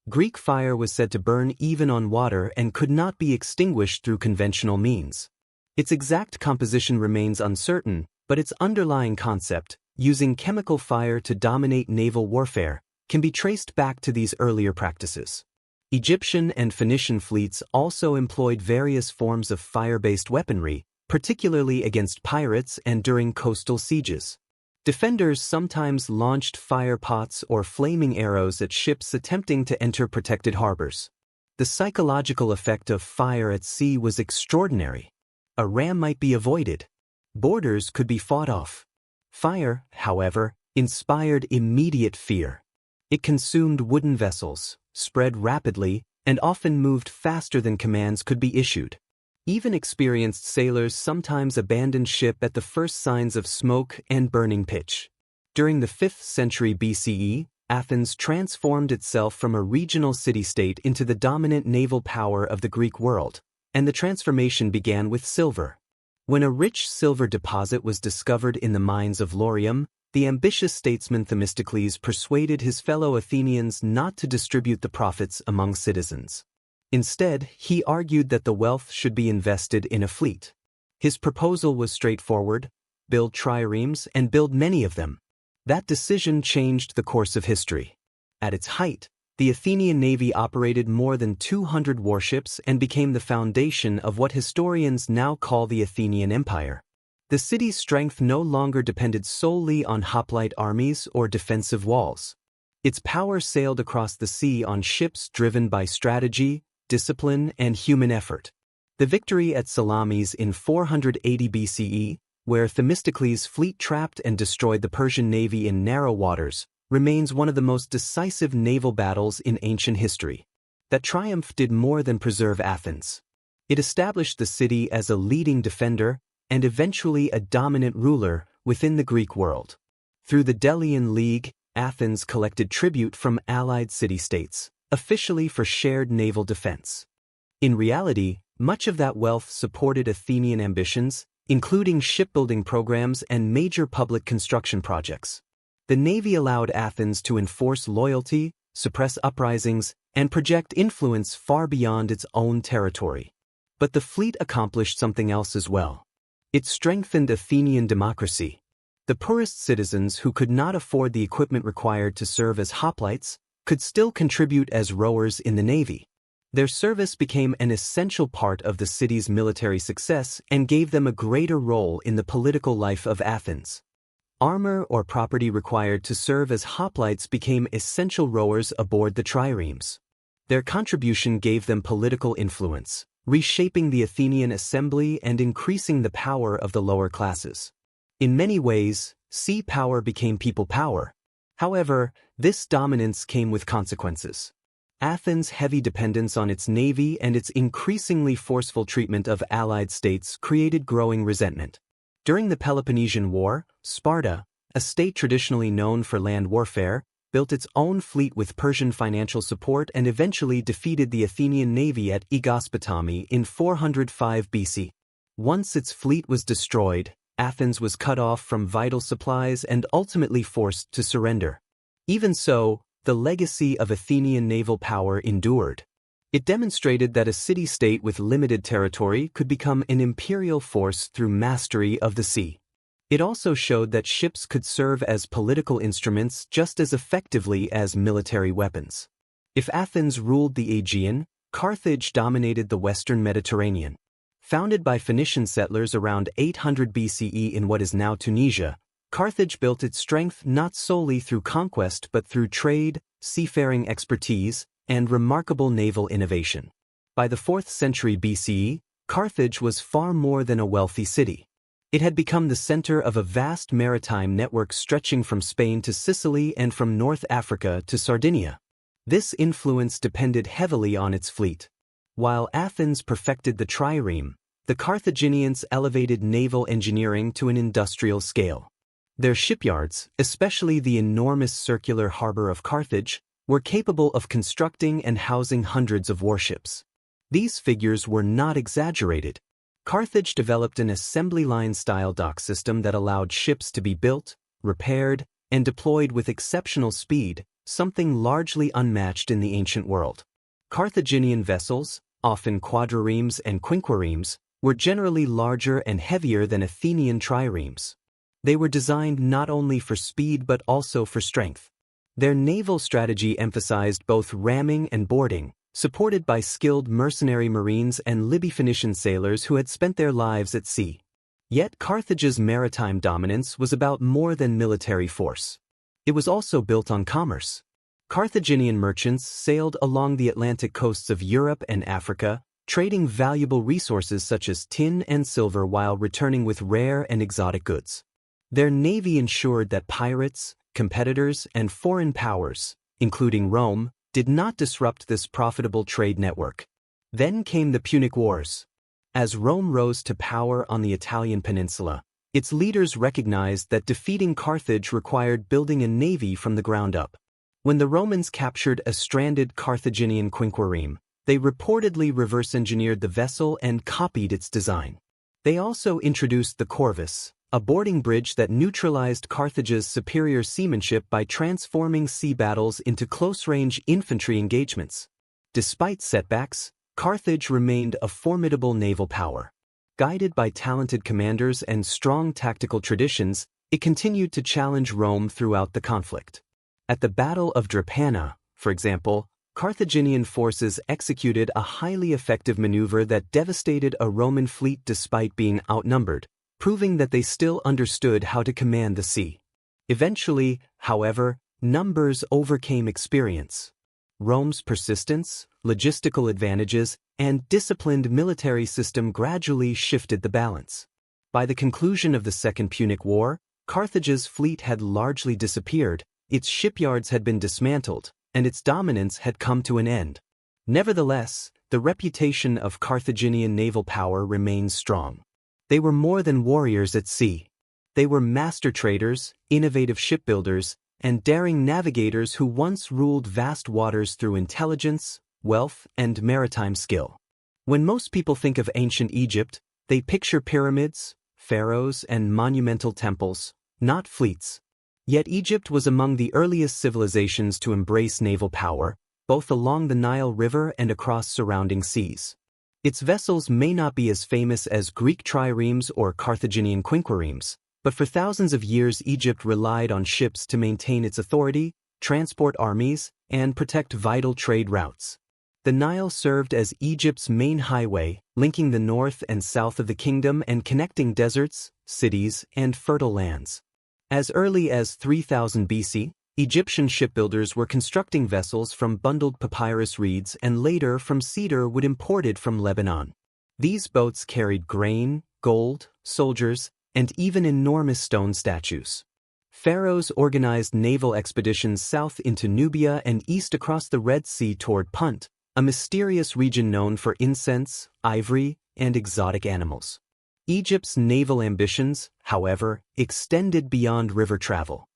Greek fire was said to burn even on water and could not be extinguished through conventional means. Its exact composition remains uncertain, but its underlying concept, using chemical fire to dominate naval warfare, can be traced back to these earlier practices. Egyptian and Phoenician fleets also employed various forms of fire-based weaponry, particularly against pirates and during coastal sieges. Defenders sometimes launched fire pots or flaming arrows at ships attempting to enter protected harbors. The psychological effect of fire at sea was extraordinary. A ram might be avoided. Boarders could be fought off. Fire, however, inspired immediate fear. It consumed wooden vessels, spread rapidly, and often moved faster than commands could be issued. Even experienced sailors sometimes abandoned ship at the first signs of smoke and burning pitch. During the 5th century BCE, Athens transformed itself from a regional city-state into the dominant naval power of the Greek world, and the transformation began with silver. When a rich silver deposit was discovered in the mines of Laurium, the ambitious statesman Themistocles persuaded his fellow Athenians not to distribute the profits among citizens. Instead, he argued that the wealth should be invested in a fleet. His proposal was straightforward: build triremes and build many of them. That decision changed the course of history. At its height, the Athenian navy operated more than 200 warships and became the foundation of what historians now call the Athenian Empire. The city's strength no longer depended solely on hoplite armies or defensive walls. Its power sailed across the sea on ships driven by strategy, discipline, and human effort. The victory at Salamis in 480 BCE, where Themistocles' fleet trapped and destroyed the Persian navy in narrow waters, remains one of the most decisive naval battles in ancient history. That triumph did more than preserve Athens. It established the city as a leading defender and eventually a dominant ruler within the Greek world. Through the Delian League, Athens collected tribute from allied city-states, officially for shared naval defense. In reality, much of that wealth supported Athenian ambitions, including shipbuilding programs and major public construction projects. The navy allowed Athens to enforce loyalty, suppress uprisings, and project influence far beyond its own territory. But the fleet accomplished something else as well. It strengthened Athenian democracy. The poorest citizens who could not afford the equipment required to serve as hoplites could still contribute as rowers in the navy. Their service became an essential part of the city's military success and gave them a greater role in the political life of Athens. Armor or property required to serve as hoplites became essential rowers aboard the triremes. Their contribution gave them political influence, reshaping the Athenian assembly and increasing the power of the lower classes. In many ways, sea power became people power. However, this dominance came with consequences. Athens' heavy dependence on its navy and its increasingly forceful treatment of allied states created growing resentment. During the Peloponnesian War, Sparta, a state traditionally known for land warfare, built its own fleet with Persian financial support and eventually defeated the Athenian navy at Aegospotami in 405 BC. Once its fleet was destroyed, Athens was cut off from vital supplies and ultimately forced to surrender. Even so, the legacy of Athenian naval power endured. It demonstrated that a city-state with limited territory could become an imperial force through mastery of the sea. It also showed that ships could serve as political instruments just as effectively as military weapons. If Athens ruled the Aegean, Carthage dominated the western Mediterranean. Founded by Phoenician settlers around 800 BCE in what is now Tunisia, Carthage built its strength not solely through conquest but through trade, seafaring expertise, and remarkable naval innovation. By the 4th century BCE, Carthage was far more than a wealthy city. It had become the center of a vast maritime network stretching from Spain to Sicily and from North Africa to Sardinia. This influence depended heavily on its fleet. While Athens perfected the trireme, the Carthaginians elevated naval engineering to an industrial scale. Their shipyards, especially the enormous circular harbor of Carthage, were capable of constructing and housing hundreds of warships. These figures were not exaggerated. Carthage developed an assembly line-style dock system that allowed ships to be built, repaired, and deployed with exceptional speed, something largely unmatched in the ancient world. Carthaginian vessels, often quadriremes and quinquiremes, were generally larger and heavier than Athenian triremes. They were designed not only for speed but also for strength. Their naval strategy emphasized both ramming and boarding, supported by skilled mercenary marines and Libyan sailors who had spent their lives at sea. Yet Carthage's maritime dominance was about more than military force. It was also built on commerce. Carthaginian merchants sailed along the Atlantic coasts of Europe and Africa, trading valuable resources such as tin and silver while returning with rare and exotic goods. Their navy ensured that pirates, competitors, and foreign powers, including Rome, did not disrupt this profitable trade network. Then came the Punic Wars. As Rome rose to power on the Italian peninsula, its leaders recognized that defeating Carthage required building a navy from the ground up. When the Romans captured a stranded Carthaginian quinquireme, they reportedly reverse-engineered the vessel and copied its design. They also introduced the corvus, a boarding bridge that neutralized Carthage's superior seamanship by transforming sea battles into close-range infantry engagements. Despite setbacks, Carthage remained a formidable naval power. Guided by talented commanders and strong tactical traditions, it continued to challenge Rome throughout the conflict. At the Battle of Drepana, for example, Carthaginian forces executed a highly effective maneuver that devastated a Roman fleet despite being outnumbered, proving that they still understood how to command the sea. Eventually, however, numbers overcame experience. Rome's persistence, logistical advantages, and disciplined military system gradually shifted the balance. By the conclusion of the Second Punic War, Carthage's fleet had largely disappeared, its shipyards had been dismantled, and its dominance had come to an end. Nevertheless, the reputation of Carthaginian naval power remains strong. They were more than warriors at sea. They were master traders, innovative shipbuilders, and daring navigators who once ruled vast waters through intelligence, wealth, and maritime skill. When most people think of ancient Egypt, they picture pyramids, pharaohs, and monumental temples, not fleets. Yet Egypt was among the earliest civilizations to embrace naval power, both along the Nile River and across surrounding seas. Its vessels may not be as famous as Greek triremes or Carthaginian quinquiremes, but for thousands of years Egypt relied on ships to maintain its authority, transport armies, and protect vital trade routes. The Nile served as Egypt's main highway, linking the north and south of the kingdom and connecting deserts, cities, and fertile lands. As early as 3000 BC, Egyptian shipbuilders were constructing vessels from bundled papyrus reeds and later from cedar wood imported from Lebanon. These boats carried grain, gold, soldiers, and even enormous stone statues. Pharaohs organized naval expeditions south into Nubia and east across the Red Sea toward Punt, a mysterious region known for incense, ivory, and exotic animals. Egypt's naval ambitions, however, extended beyond river travel.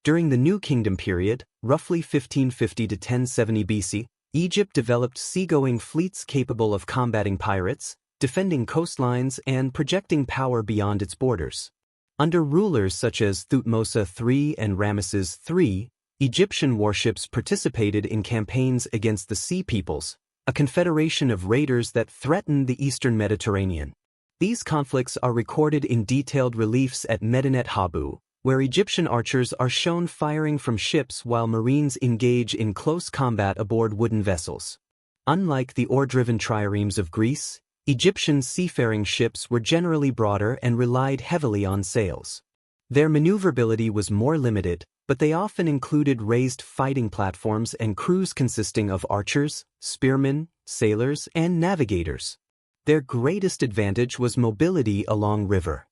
During the New Kingdom period, roughly 1550 to 1070 BC, Egypt developed seagoing fleets capable of combating pirates, defending coastlines, and projecting power beyond its borders. Under rulers such as Thutmose III and Ramesses III, Egyptian warships participated in campaigns against the Sea Peoples, a confederation of raiders that threatened the eastern Mediterranean. These conflicts are recorded in detailed reliefs at Medinet Habu, where Egyptian archers are shown firing from ships while Marines engage in close combat aboard wooden vessels. Unlike the oar-driven triremes of Greece, Egyptian seafaring ships were generally broader and relied heavily on sails. Their maneuverability was more limited, but they often included raised fighting platforms and crews consisting of archers, spearmen, sailors, and navigators. Their greatest advantage was mobility along river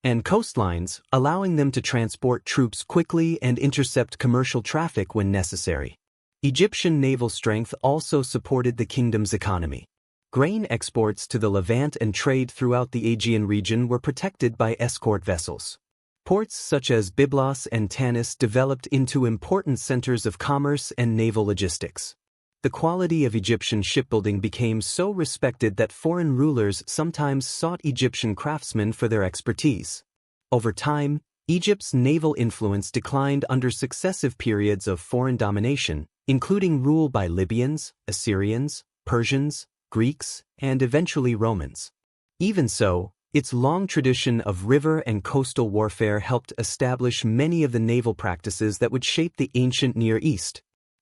and coastlines, allowing them to transport troops quickly and intercept commercial traffic when necessary. Egyptian naval strength also supported the kingdom's economy. Grain exports to the Levant and trade throughout the Aegean region were protected by escort vessels. Ports such as Byblos and Tanis developed into important centers of commerce and naval logistics. The quality of Egyptian shipbuilding became so respected that foreign rulers sometimes sought Egyptian craftsmen for their expertise. Over time, Egypt's naval influence declined under successive periods of foreign domination, including rule by Libyans, Assyrians, Persians, Greeks, and eventually Romans. Even so, its long tradition of river and coastal warfare helped establish many of the naval practices that would shape the ancient Near East.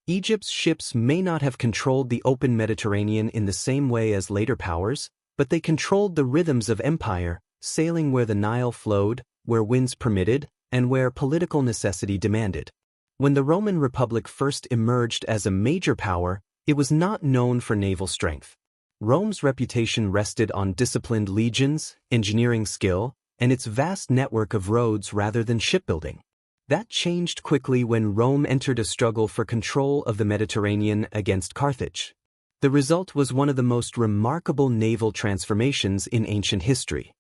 Egypt's ships may not have controlled the open Mediterranean in the same way as later powers, but they controlled the rhythms of empire, sailing where the Nile flowed, where winds permitted, and where political necessity demanded. When the Roman Republic first emerged as a major power, it was not known for naval strength. Rome's reputation rested on disciplined legions, engineering skill, and its vast network of roads rather than shipbuilding. That changed quickly when Rome entered a struggle for control of the Mediterranean against Carthage. The result was one of the most remarkable naval transformations in ancient history.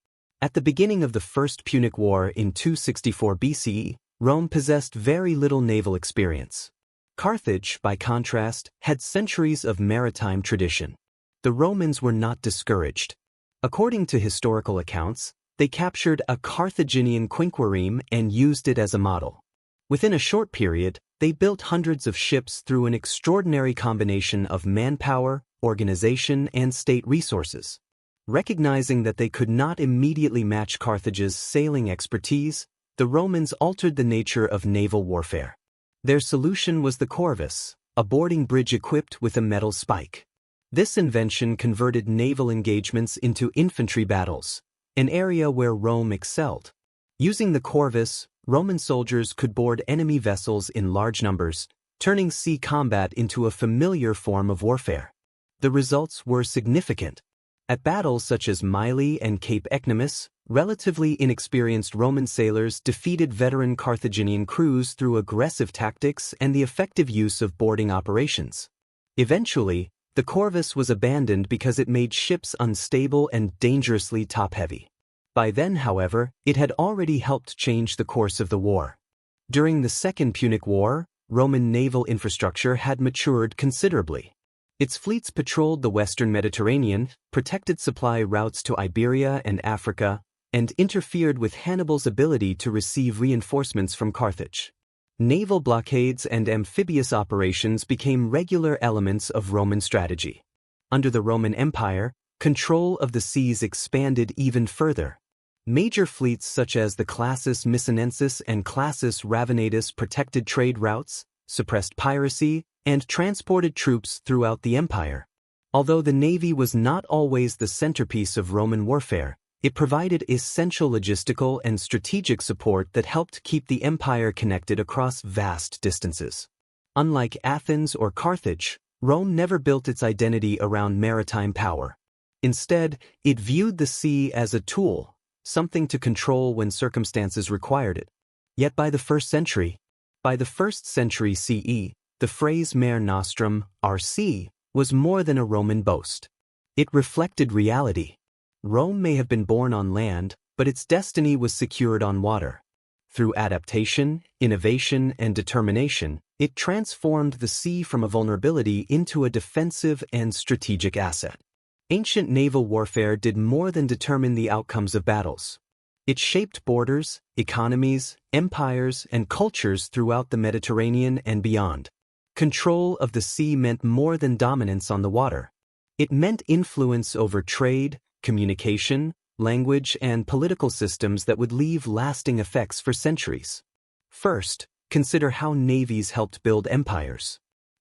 At the beginning of the First Punic War in 264 BCE, Rome possessed very little naval experience. Carthage, by contrast, had centuries of maritime tradition. The Romans were not discouraged. According to historical accounts, they captured a Carthaginian quinquereme and used it as a model. Within a short period, they built hundreds of ships through an extraordinary combination of manpower, organization, and state resources. Recognizing that they could not immediately match Carthage's sailing expertise, the Romans altered the nature of naval warfare. Their solution was the corvus, a boarding bridge equipped with a metal spike. This invention converted naval engagements into infantry battles, an area where Rome excelled. Using the corvus, Roman soldiers could board enemy vessels in large numbers, turning sea combat into a familiar form of warfare. The results were significant. At battles such as Mylae and Cape Ecnomus, relatively inexperienced Roman sailors defeated veteran Carthaginian crews through aggressive tactics and the effective use of boarding operations. Eventually, the corvus was abandoned because it made ships unstable and dangerously top-heavy. By then, however, it had already helped change the course of the war. During the Second Punic War, Roman naval infrastructure had matured considerably. Its fleets patrolled the western Mediterranean, protected supply routes to Iberia and Africa, and interfered with Hannibal's ability to receive reinforcements from Carthage. Naval blockades and amphibious operations became regular elements of Roman strategy. Under the Roman Empire, control of the seas expanded even further. Major fleets such as the Classis Missinensis and Classis Ravenatus protected trade routes, suppressed piracy, and transported troops throughout the empire. Although the navy was not always the centerpiece of Roman warfare, It provided essential logistical and strategic support that helped keep the empire connected across vast distances. Unlike Athens or Carthage, Rome never built its identity around maritime power. Instead, it viewed the sea as a tool, something to control when circumstances required it. Yet by the 1st century CE, the phrase Mare Nostrum, our sea, was more than a Roman boast. It reflected reality. Rome may have been born on land, but its destiny was secured on water. Through adaptation, innovation, and determination, it transformed the sea from a vulnerability into a defensive and strategic asset. Ancient naval warfare did more than determine the outcomes of battles. It shaped borders, economies, empires, and cultures throughout the Mediterranean and beyond. Control of the sea meant more than dominance on the water. It meant influence over trade, communication, language, and political systems that would leave lasting effects for centuries. First, consider how navies helped build empires.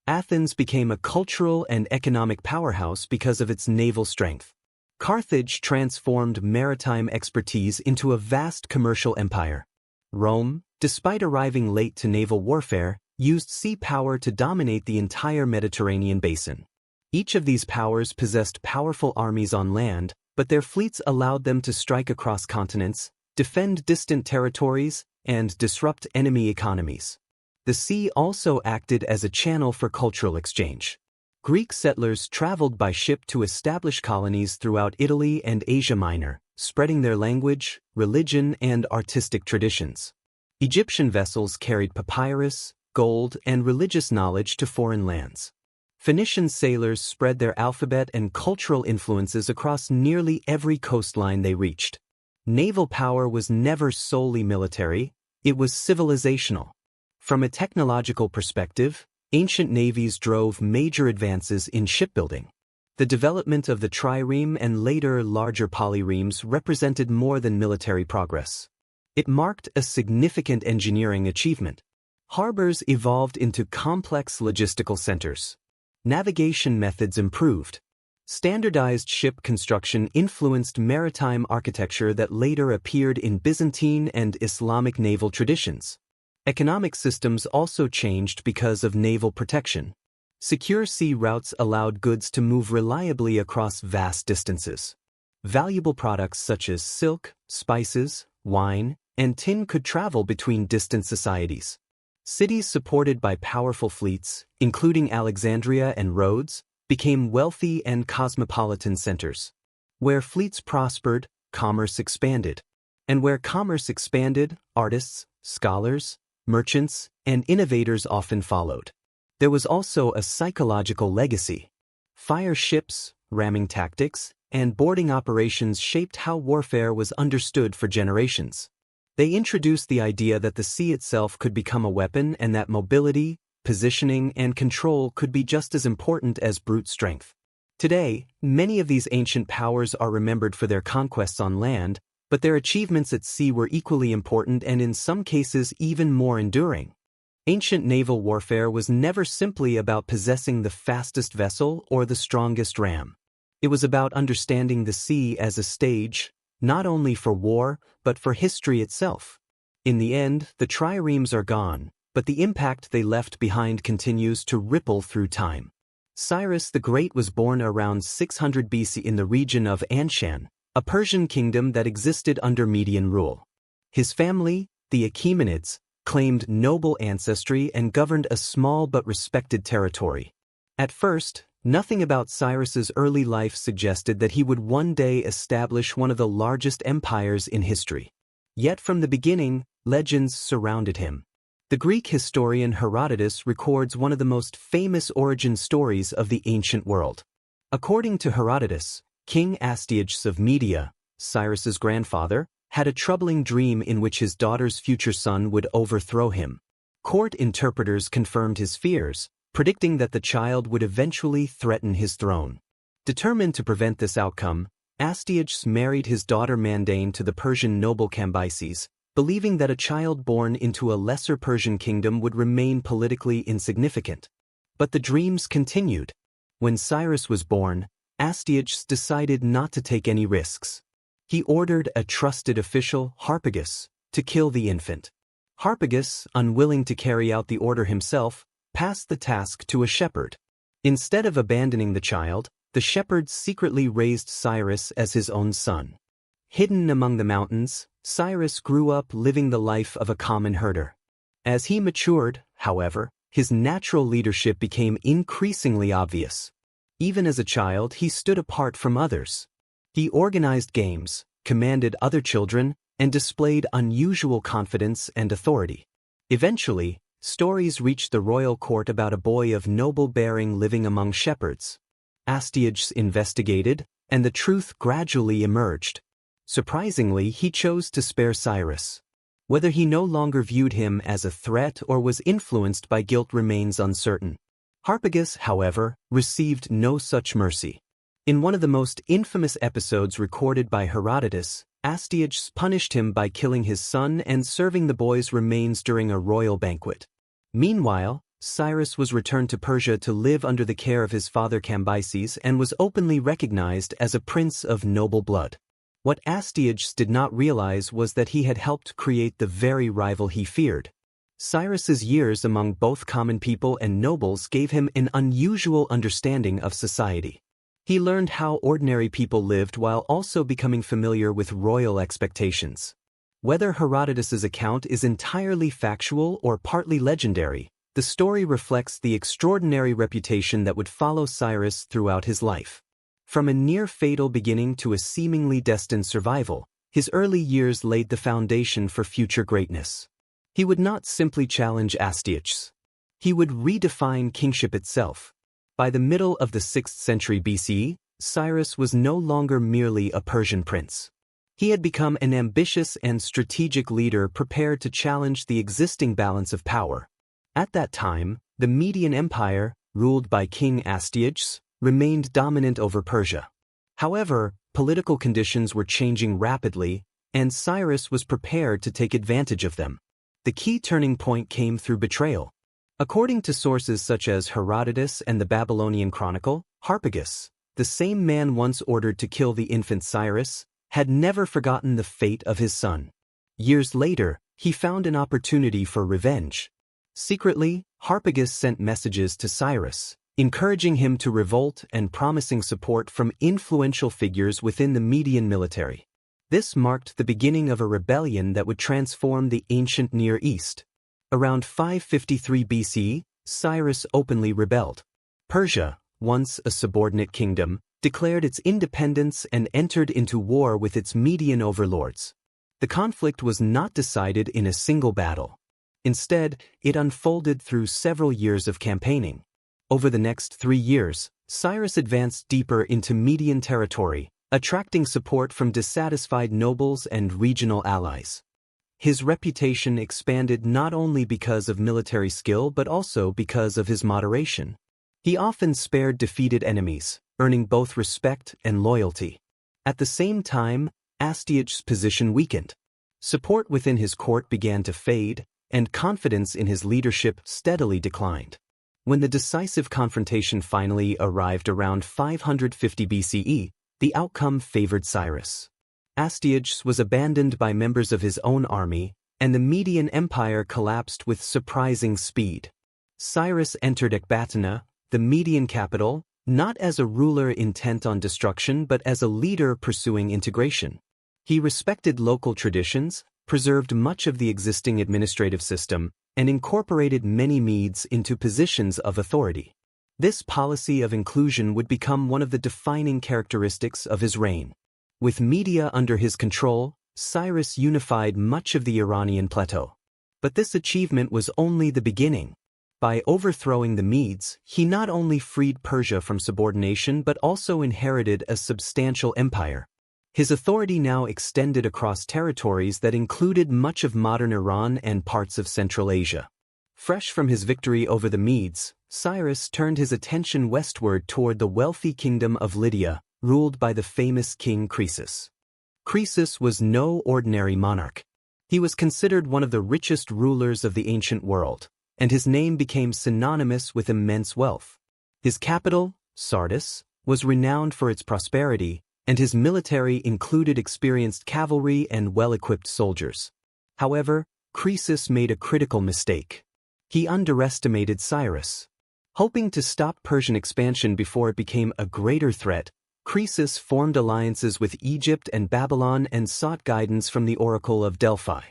Athens became a cultural and economic powerhouse because of its naval strength. Carthage transformed maritime expertise into a vast commercial empire. Rome, despite arriving late to naval warfare, used sea power to dominate the entire Mediterranean basin. Each of these powers possessed powerful armies on land, but their fleets allowed them to strike across continents, defend distant territories, and disrupt enemy economies. The sea also acted as a channel for cultural exchange. Greek settlers traveled by ship to establish colonies throughout Italy and Asia Minor, spreading their language, religion, and artistic traditions. Egyptian vessels carried papyrus, gold, and religious knowledge to foreign lands. Phoenician sailors spread their alphabet and cultural influences across nearly every coastline they reached. Naval power was never solely military, it was civilizational. From a technological perspective, ancient navies drove major advances in shipbuilding. The development of the trireme and later larger polyremes represented more than military progress. It marked a significant engineering achievement. Harbors evolved into complex logistical centers. Navigation methods improved. Standardized ship construction influenced maritime architecture that later appeared in Byzantine and Islamic naval traditions. Economic systems also changed because of naval protection. Secure sea routes allowed goods to move reliably across vast distances. Valuable products such as silk, spices, wine, and tin could travel between distant societies. Cities supported by powerful fleets, including Alexandria and Rhodes, became wealthy and cosmopolitan centers. Where fleets prospered, commerce expanded. And where commerce expanded, artists, scholars, merchants, and innovators often followed. There was also a psychological legacy. Fire ships, ramming tactics, and boarding operations shaped how warfare was understood for generations. They introduced the idea that the sea itself could become a weapon and that mobility, positioning, and control could be just as important as brute strength. Today, many of these ancient powers are remembered for their conquests on land, but their achievements at sea were equally important and in some cases even more enduring. Ancient naval warfare was never simply about possessing the fastest vessel or the strongest ram. It was about understanding the sea as a stage, not only for war, but for history itself. In the end, the triremes are gone, but the impact they left behind continues to ripple through time. Cyrus the Great was born around 600 BC in the region of Anshan, a Persian kingdom that existed under Median rule. His family, the Achaemenids, claimed noble ancestry and governed a small but respected territory. At first, nothing about Cyrus's early life suggested that he would one day establish one of the largest empires in history. Yet from the beginning, legends surrounded him. The Greek historian Herodotus records one of the most famous origin stories of the ancient world. According to Herodotus, King Astyages of Media, Cyrus's grandfather, had a troubling dream in which his daughter's future son would overthrow him. Court interpreters confirmed his fears, predicting that the child would eventually threaten his throne. Determined to prevent this outcome, Astyages married his daughter Mandane to the Persian noble Cambyses, believing that a child born into a lesser Persian kingdom would remain politically insignificant. But the dreams continued. When Cyrus was born, Astyages decided not to take any risks. He ordered a trusted official, Harpagus, to kill the infant. Harpagus, unwilling to carry out the order himself, passed the task to a shepherd. Instead of abandoning the child, the shepherd secretly raised Cyrus as his own son. Hidden among the mountains, Cyrus grew up living the life of a common herder. As he matured, however, his natural leadership became increasingly obvious. Even as a child, he stood apart from others. He organized games, commanded other children, and displayed unusual confidence and authority. Eventually, stories reached the royal court about a boy of noble bearing living among shepherds. Astyages investigated, and the truth gradually emerged. Surprisingly, he chose to spare Cyrus. Whether he no longer viewed him as a threat or was influenced by guilt remains uncertain. Harpagus, however, received no such mercy. In one of the most infamous episodes recorded by Herodotus, Astyages punished him by killing his son and serving the boy's remains during a royal banquet. Meanwhile, Cyrus was returned to Persia to live under the care of his father Cambyses and was openly recognized as a prince of noble blood. What Astyages did not realize was that he had helped create the very rival he feared. Cyrus's years among both common people and nobles gave him an unusual understanding of society. He learned how ordinary people lived while also becoming familiar with royal expectations. Whether Herodotus's account is entirely factual or partly legendary, the story reflects the extraordinary reputation that would follow Cyrus throughout his life. From a near-fatal beginning to a seemingly destined survival, his early years laid the foundation for future greatness. He would not simply challenge Astyages. He would redefine kingship itself. By the middle of the 6th century BCE, Cyrus was no longer merely a Persian prince. He had become an ambitious and strategic leader prepared to challenge the existing balance of power. At that time, the Median Empire, ruled by King Astyages, remained dominant over Persia. However, political conditions were changing rapidly, and Cyrus was prepared to take advantage of them. The key turning point came through betrayal. According to sources such as Herodotus and the Babylonian Chronicle, Harpagus, the same man once ordered to kill the infant Cyrus, had never forgotten the fate of his son. Years later, he found an opportunity for revenge. Secretly, Harpagus sent messages to Cyrus, encouraging him to revolt and promising support from influential figures within the Median military. This marked the beginning of a rebellion that would transform the ancient Near East. Around 553 BC, Cyrus openly rebelled. Persia, once a subordinate kingdom, declared its independence and entered into war with its Median overlords. The conflict was not decided in a single battle. Instead, it unfolded through several years of campaigning. Over the next 3 years, Cyrus advanced deeper into Median territory, attracting support from dissatisfied nobles and regional allies. His reputation expanded not only because of military skill but also because of his moderation. He often spared defeated enemies, earning both respect and loyalty. At the same time, Astyages' position weakened. Support within his court began to fade, and confidence in his leadership steadily declined. When the decisive confrontation finally arrived around 550 BCE, the outcome favored Cyrus. Astyages was abandoned by members of his own army, and the Median Empire collapsed with surprising speed. Cyrus entered Ecbatana, the Median capital, not as a ruler intent on destruction but as a leader pursuing integration. He respected local traditions, preserved much of the existing administrative system, and incorporated many Medes into positions of authority. This policy of inclusion would become one of the defining characteristics of his reign. With Media under his control, Cyrus unified much of the Iranian plateau. But this achievement was only the beginning. By overthrowing the Medes, he not only freed Persia from subordination but also inherited a substantial empire. His authority now extended across territories that included much of modern Iran and parts of Central Asia. Fresh from his victory over the Medes, Cyrus turned his attention westward toward the wealthy kingdom of Lydia, ruled by the famous king Croesus. Croesus was no ordinary monarch. He was considered one of the richest rulers of the ancient world, and his name became synonymous with immense wealth. His capital, Sardis, was renowned for its prosperity, and his military included experienced cavalry and well-equipped soldiers. However, Croesus made a critical mistake. He underestimated Cyrus. Hoping to stop Persian expansion before it became a greater threat, Croesus formed alliances with Egypt and Babylon and sought guidance from the Oracle of Delphi.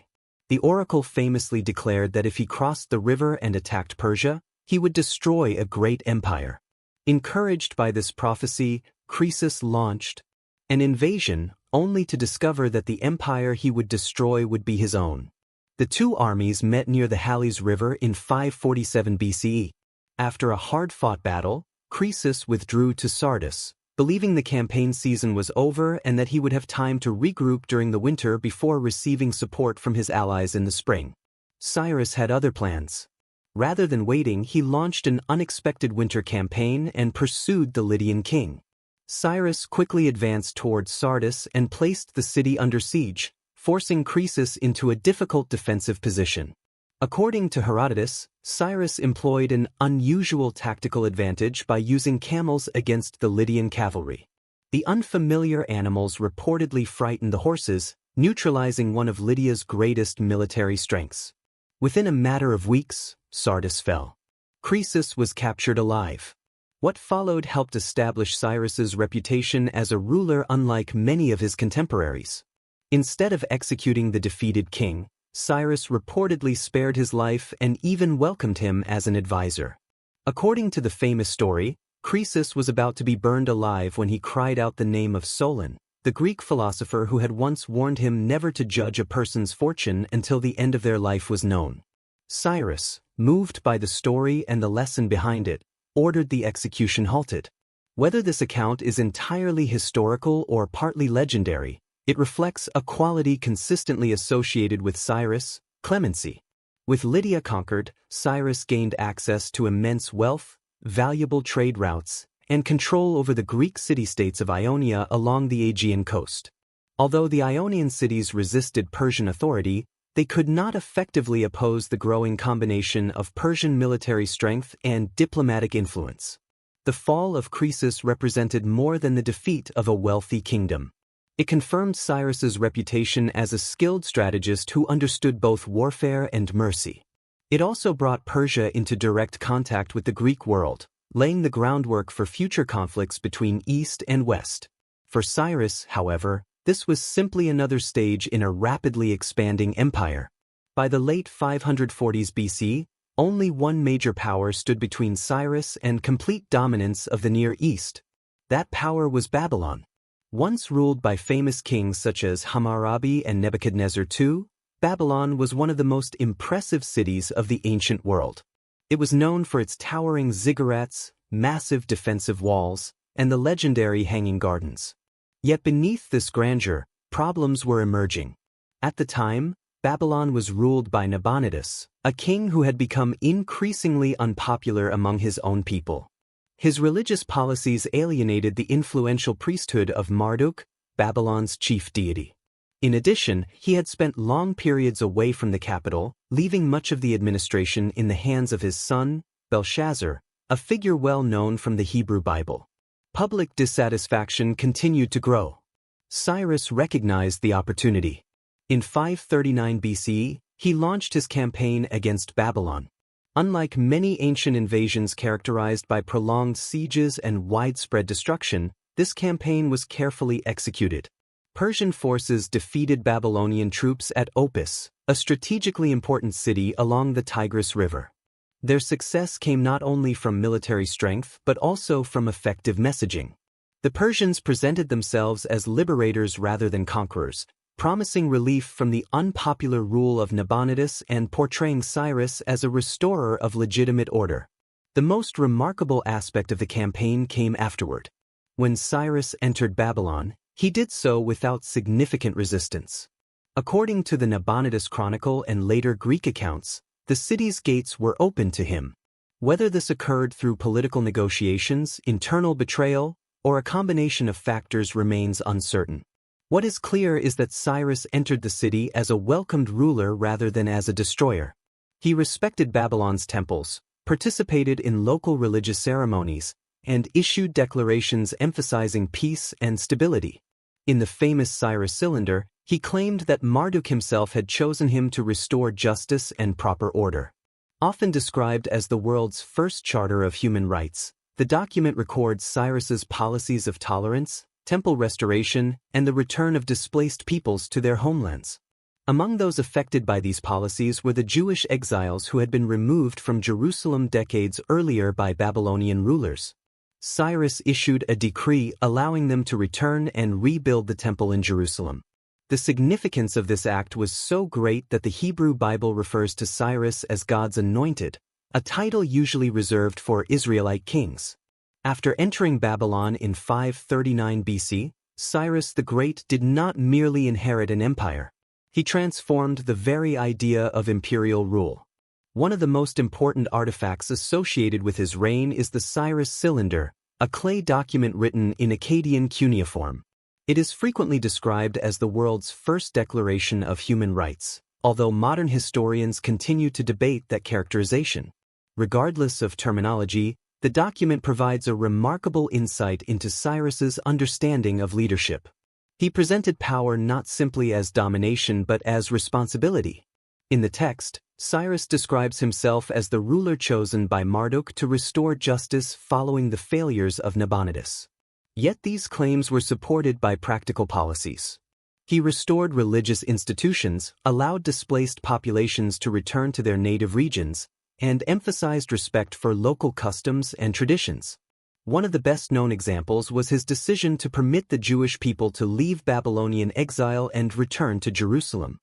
The oracle famously declared that if he crossed the river and attacked Persia, he would destroy a great empire. Encouraged by this prophecy, Croesus launched an invasion, only to discover that the empire he would destroy would be his own. The two armies met near the Halys River in 547 BCE. After a hard-fought battle, Croesus withdrew to Sardis, believing the campaign season was over and that he would have time to regroup during the winter before receiving support from his allies in the spring. Cyrus had other plans. Rather than waiting, he launched an unexpected winter campaign and pursued the Lydian king. Cyrus quickly advanced towards Sardis and placed the city under siege, forcing Croesus into a difficult defensive position. According to Herodotus, Cyrus employed an unusual tactical advantage by using camels against the Lydian cavalry. The unfamiliar animals reportedly frightened the horses, neutralizing one of Lydia's greatest military strengths. Within a matter of weeks, Sardis fell. Croesus was captured alive. What followed helped establish Cyrus's reputation as a ruler unlike many of his contemporaries. Instead of executing the defeated king, Cyrus reportedly spared his life and even welcomed him as an advisor. According to the famous story, Croesus was about to be burned alive when he cried out the name of Solon, the Greek philosopher who had once warned him never to judge a person's fortune until the end of their life was known. Cyrus, moved by the story and the lesson behind it, ordered the execution halted. Whether this account is entirely historical or partly legendary, it reflects a quality consistently associated with Cyrus: clemency. With Lydia conquered, Cyrus gained access to immense wealth, valuable trade routes, and control over the Greek city-states of Ionia along the Aegean coast. Although the Ionian cities resisted Persian authority, they could not effectively oppose the growing combination of Persian military strength and diplomatic influence. The fall of Croesus represented more than the defeat of a wealthy kingdom. It confirmed Cyrus's reputation as a skilled strategist who understood both warfare and mercy. It also brought Persia into direct contact with the Greek world, laying the groundwork for future conflicts between East and West. For Cyrus, however, this was simply another stage in a rapidly expanding empire. By the late 540s BC, only one major power stood between Cyrus and complete dominance of the Near East. That power was Babylon. Once ruled by famous kings such as Hammurabi and Nebuchadnezzar II, Babylon was one of the most impressive cities of the ancient world. It was known for its towering ziggurats, massive defensive walls, and the legendary Hanging Gardens. Yet beneath this grandeur, problems were emerging. At the time, Babylon was ruled by Nabonidus, a king who had become increasingly unpopular among his own people. His religious policies alienated the influential priesthood of Marduk, Babylon's chief deity. In addition, he had spent long periods away from the capital, leaving much of the administration in the hands of his son, Belshazzar, a figure well known from the Hebrew Bible. Public dissatisfaction continued to grow. Cyrus recognized the opportunity. In 539 BCE, he launched his campaign against Babylon. Unlike many ancient invasions characterized by prolonged sieges and widespread destruction, this campaign was carefully executed. Persian forces defeated Babylonian troops at Opis, a strategically important city along the Tigris River. Their success came not only from military strength but also from effective messaging. The Persians presented themselves as liberators rather than conquerors, promising relief from the unpopular rule of Nabonidus and portraying Cyrus as a restorer of legitimate order. The most remarkable aspect of the campaign came afterward. When Cyrus entered Babylon, he did so without significant resistance. According to the Nabonidus Chronicle and later Greek accounts, the city's gates were open to him. Whether this occurred through political negotiations, internal betrayal, or a combination of factors remains uncertain. What is clear is that Cyrus entered the city as a welcomed ruler rather than as a destroyer. He respected Babylon's temples, participated in local religious ceremonies, and issued declarations emphasizing peace and stability. In the famous Cyrus Cylinder, he claimed that Marduk himself had chosen him to restore justice and proper order. Often described as the world's first charter of human rights, the document records Cyrus's policies of tolerance, temple restoration, and the return of displaced peoples to their homelands. Among those affected by these policies were the Jewish exiles who had been removed from Jerusalem decades earlier by Babylonian rulers. Cyrus issued a decree allowing them to return and rebuild the temple in Jerusalem. The significance of this act was so great that the Hebrew Bible refers to Cyrus as God's anointed, a title usually reserved for Israelite kings. After entering Babylon in 539 BC, Cyrus the Great did not merely inherit an empire. He transformed the very idea of imperial rule. One of the most important artifacts associated with his reign is the Cyrus Cylinder, a clay document written in Akkadian cuneiform. It is frequently described as the world's first declaration of human rights, although modern historians continue to debate that characterization. Regardless of terminology, the document provides a remarkable insight into Cyrus's understanding of leadership. He presented power not simply as domination but as responsibility. In the text, Cyrus describes himself as the ruler chosen by Marduk to restore justice following the failures of Nabonidus. Yet these claims were supported by practical policies. He restored religious institutions, allowed displaced populations to return to their native regions, and emphasized respect for local customs and traditions. One of the best-known examples was his decision to permit the Jewish people to leave Babylonian exile and return to Jerusalem.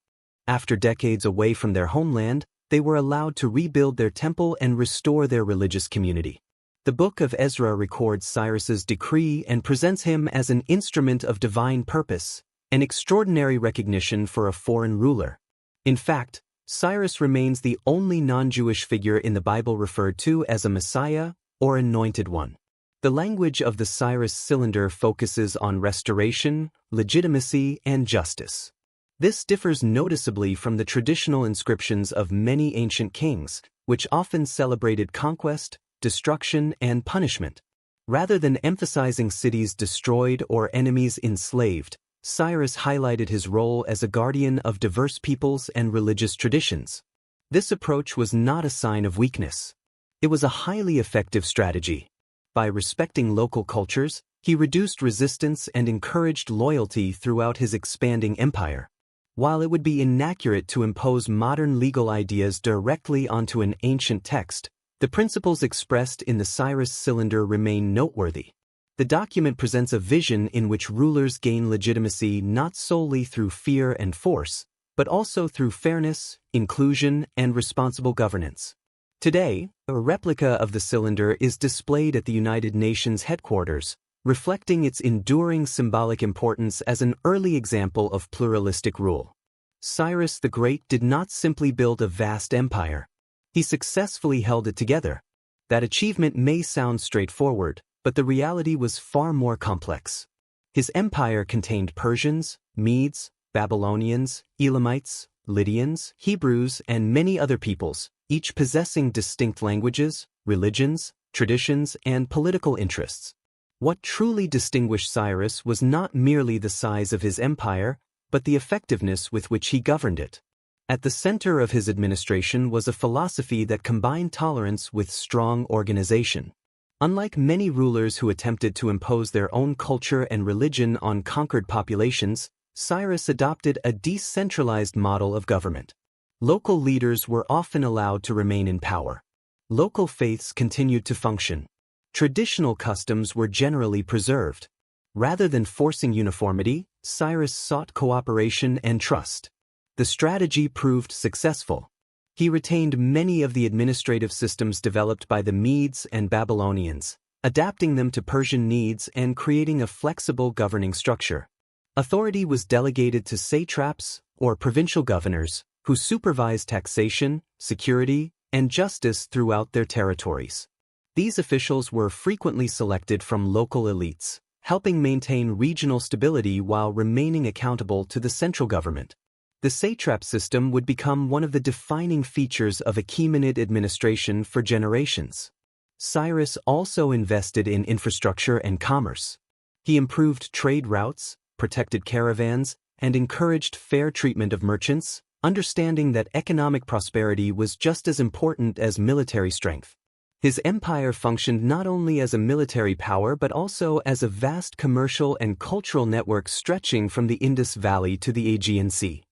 After decades away from their homeland, they were allowed to rebuild their temple and restore their religious community. The Book of Ezra records Cyrus's decree and presents him as an instrument of divine purpose, an extraordinary recognition for a foreign ruler. In fact, Cyrus remains the only non-Jewish figure in the Bible referred to as a Messiah or anointed one. The language of the Cyrus Cylinder focuses on restoration, legitimacy, and justice. This differs noticeably from the traditional inscriptions of many ancient kings, which often celebrated conquest, destruction, and punishment. Rather than emphasizing cities destroyed or enemies enslaved, Cyrus highlighted his role as a guardian of diverse peoples and religious traditions. This approach was not a sign of weakness. It was a highly effective strategy. By respecting local cultures, he reduced resistance and encouraged loyalty throughout his expanding empire. While it would be inaccurate to impose modern legal ideas directly onto an ancient text, the principles expressed in the Cyrus Cylinder remain noteworthy. The document presents a vision in which rulers gain legitimacy not solely through fear and force, but also through fairness, inclusion, and responsible governance. Today, a replica of the cylinder is displayed at the United Nations headquarters, reflecting its enduring symbolic importance as an early example of pluralistic rule. Cyrus the Great did not simply build a vast empire. He successfully held it together. That achievement may sound straightforward, but the reality was far more complex. His empire contained Persians, Medes, Babylonians, Elamites, Lydians, Hebrews, and many other peoples, each possessing distinct languages, religions, traditions, and political interests. What truly distinguished Cyrus was not merely the size of his empire, but the effectiveness with which he governed it. At the center of his administration was a philosophy that combined tolerance with strong organization. Unlike many rulers who attempted to impose their own culture and religion on conquered populations, Cyrus adopted a decentralized model of government. Local leaders were often allowed to remain in power. Local faiths continued to function. Traditional customs were generally preserved. Rather than forcing uniformity, Cyrus sought cooperation and trust. The strategy proved successful. He retained many of the administrative systems developed by the Medes and Babylonians, adapting them to Persian needs and creating a flexible governing structure. Authority was delegated to satraps, or provincial governors, who supervised taxation, security, and justice throughout their territories. These officials were frequently selected from local elites, helping maintain regional stability while remaining accountable to the central government. The satrap system would become one of the defining features of Achaemenid administration for generations. Cyrus also invested in infrastructure and commerce. He improved trade routes, protected caravans, and encouraged fair treatment of merchants, understanding that economic prosperity was just as important as military strength. His empire functioned not only as a military power but also as a vast commercial and cultural network stretching from the Indus Valley to the Aegean Sea.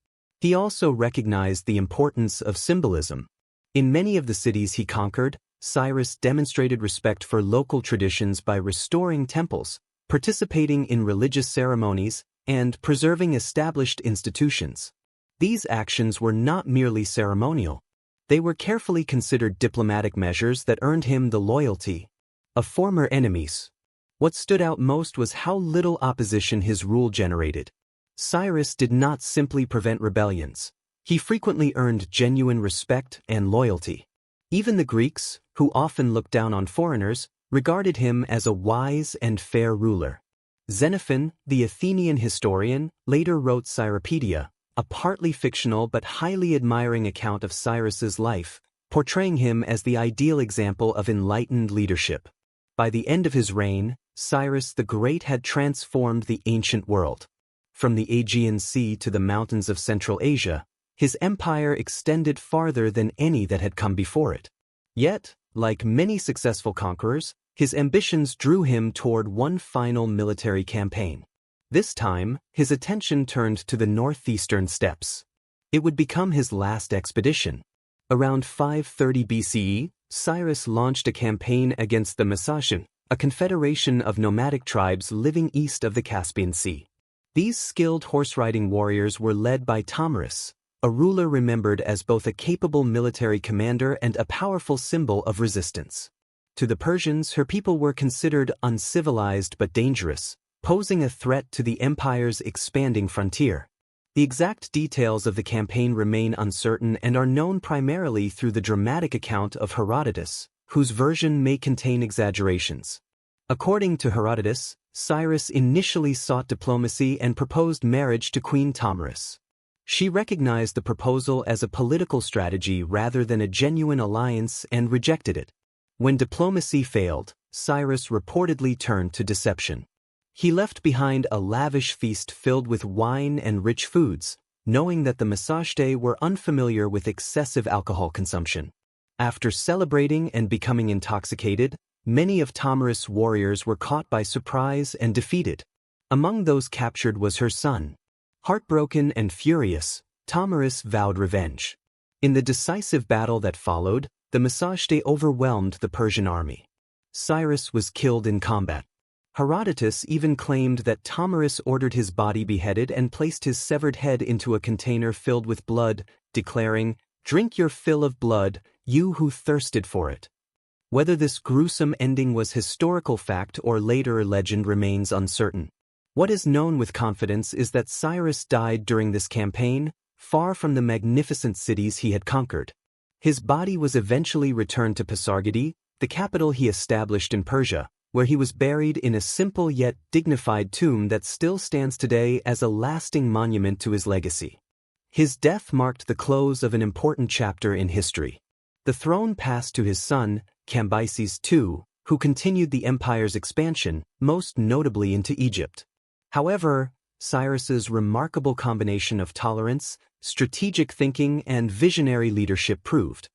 He also recognized the importance of symbolism. In many of the cities he conquered, Cyrus demonstrated respect for local traditions by restoring temples, participating in religious ceremonies, and preserving established institutions. These actions were not merely ceremonial. They were carefully considered diplomatic measures that earned him the loyalty of former enemies. What stood out most was how little opposition his rule generated. Cyrus did not simply prevent rebellions. He frequently earned genuine respect and loyalty. Even the Greeks, who often looked down on foreigners, regarded him as a wise and fair ruler. Xenophon, the Athenian historian, later wrote Cyropedia, a partly fictional but highly admiring account of Cyrus's life, portraying him as the ideal example of enlightened leadership. By the end of his reign, Cyrus the Great had transformed the ancient world. From the Aegean Sea to the mountains of Central Asia, his empire extended farther than any that had come before it. Yet, like many successful conquerors, his ambitions drew him toward one final military campaign. This time, his attention turned to the northeastern steppes. It would become his last expedition. Around 530 BCE, Cyrus launched a campaign against the Massacean, a confederation of nomadic tribes living east of the Caspian Sea. These skilled horse-riding warriors were led by Tomyris, a ruler remembered as both a capable military commander and a powerful symbol of resistance. To the Persians, her people were considered uncivilized but dangerous, posing a threat to the empire's expanding frontier. The exact details of the campaign remain uncertain and are known primarily through the dramatic account of Herodotus, whose version may contain exaggerations. According to Herodotus, Cyrus initially sought diplomacy and proposed marriage to Queen Tomyris. She recognized the proposal as a political strategy rather than a genuine alliance and rejected it. When diplomacy failed, Cyrus reportedly turned to deception. He left behind a lavish feast filled with wine and rich foods, knowing that the Massacetes were unfamiliar with excessive alcohol consumption. After celebrating and becoming intoxicated, many of Tomyris' warriors were caught by surprise and defeated. Among those captured was her son. Heartbroken and furious, Tomyris vowed revenge. In the decisive battle that followed, the Massacetes overwhelmed the Persian army. Cyrus was killed in combat. Herodotus even claimed that Tomyris ordered his body beheaded and placed his severed head into a container filled with blood, declaring, "Drink your fill of blood, you who thirsted for it." Whether this gruesome ending was historical fact or later legend remains uncertain. What is known with confidence is that Cyrus died during this campaign, far from the magnificent cities he had conquered. His body was eventually returned to Pasargadae, the capital he established in Persia, where he was buried in a simple yet dignified tomb that still stands today as a lasting monument to his legacy. His death marked the close of an important chapter in history. The throne passed to his son, Cambyses II, who continued the empire's expansion, most notably into Egypt. However, Cyrus's remarkable combination of tolerance, strategic thinking, and visionary leadership proved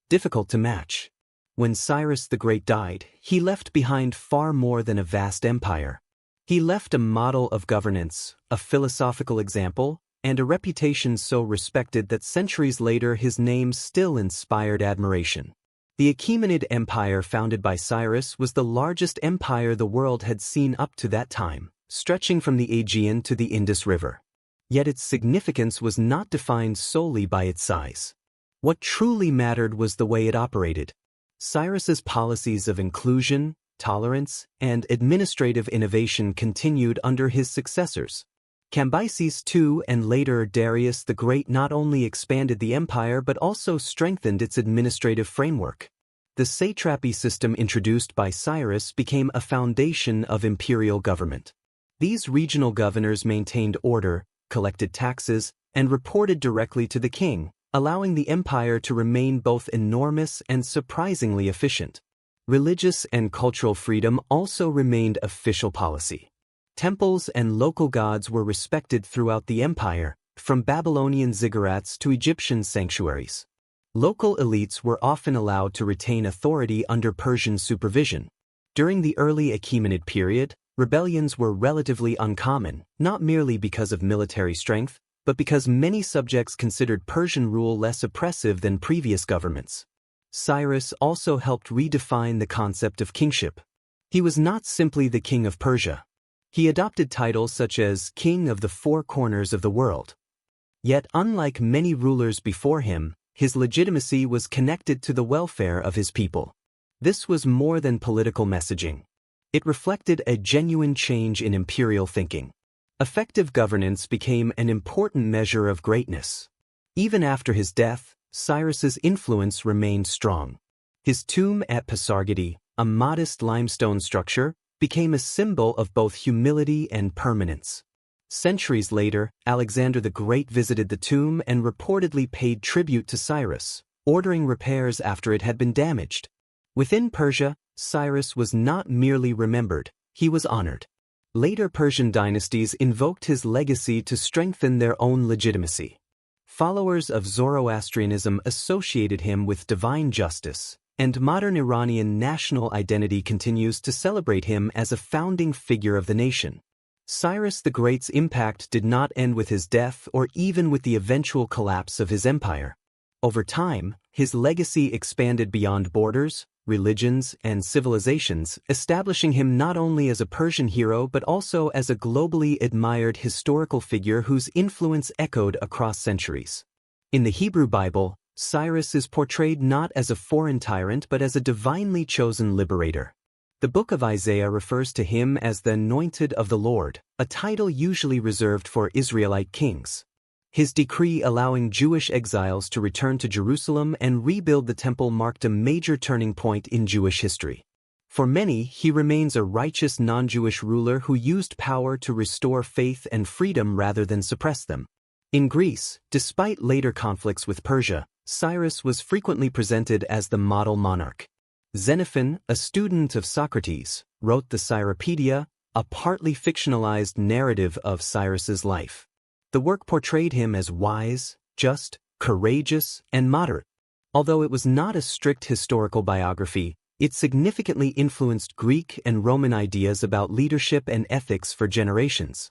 difficult to match. When Cyrus the Great died, he left behind far more than a vast empire. He left a model of governance, a philosophical example, and a reputation so respected that centuries later his name still inspired admiration. The Achaemenid Empire founded by Cyrus was the largest empire the world had seen up to that time, stretching from the Aegean to the Indus River. Yet its significance was not defined solely by its size. What truly mattered was the way it operated. Cyrus's policies of inclusion, tolerance, and administrative innovation continued under his successors. Cambyses II and later Darius the Great not only expanded the empire but also strengthened its administrative framework. The satrapy system introduced by Cyrus became a foundation of imperial government. These regional governors maintained order, collected taxes, and reported directly to the king, allowing the empire to remain both enormous and surprisingly efficient. Religious and cultural freedom also remained official policy. Temples and local gods were respected throughout the empire, from Babylonian ziggurats to Egyptian sanctuaries. Local elites were often allowed to retain authority under Persian supervision. During the early Achaemenid period, rebellions were relatively uncommon, not merely because of military strength, but because many subjects considered Persian rule less oppressive than previous governments. Cyrus also helped redefine the concept of kingship. He was not simply the king of Persia. He adopted titles such as King of the Four Corners of the World. Yet, unlike many rulers before him, his legitimacy was connected to the welfare of his people. This was more than political messaging. It reflected a genuine change in imperial thinking. Effective governance became an important measure of greatness. Even after his death, Cyrus's influence remained strong. His tomb at Pasargadae, a modest limestone structure, became a symbol of both humility and permanence. Centuries later, Alexander the Great visited the tomb and reportedly paid tribute to Cyrus, ordering repairs after it had been damaged. Within Persia, Cyrus was not merely remembered, he was honored. Later Persian dynasties invoked his legacy to strengthen their own legitimacy. Followers of Zoroastrianism associated him with divine justice, and modern Iranian national identity continues to celebrate him as a founding figure of the nation. Cyrus the Great's impact did not end with his death or even with the eventual collapse of his empire. Over time, his legacy expanded beyond borders, religions, and civilizations, establishing him not only as a Persian hero but also as a globally admired historical figure whose influence echoed across centuries. In the Hebrew Bible, Cyrus is portrayed not as a foreign tyrant but as a divinely chosen liberator. The book of Isaiah refers to him as the Anointed of the Lord, a title usually reserved for Israelite kings. His decree allowing Jewish exiles to return to Jerusalem and rebuild the temple marked a major turning point in Jewish history. For many, he remains a righteous non-Jewish ruler who used power to restore faith and freedom rather than suppress them. In Greece, despite later conflicts with Persia, Cyrus was frequently presented as the model monarch. Xenophon, a student of Socrates, wrote the Cyropaedia, a partly fictionalized narrative of Cyrus's life. The work portrayed him as wise, just, courageous, and moderate. Although it was not a strict historical biography, it significantly influenced Greek and Roman ideas about leadership and ethics for generations.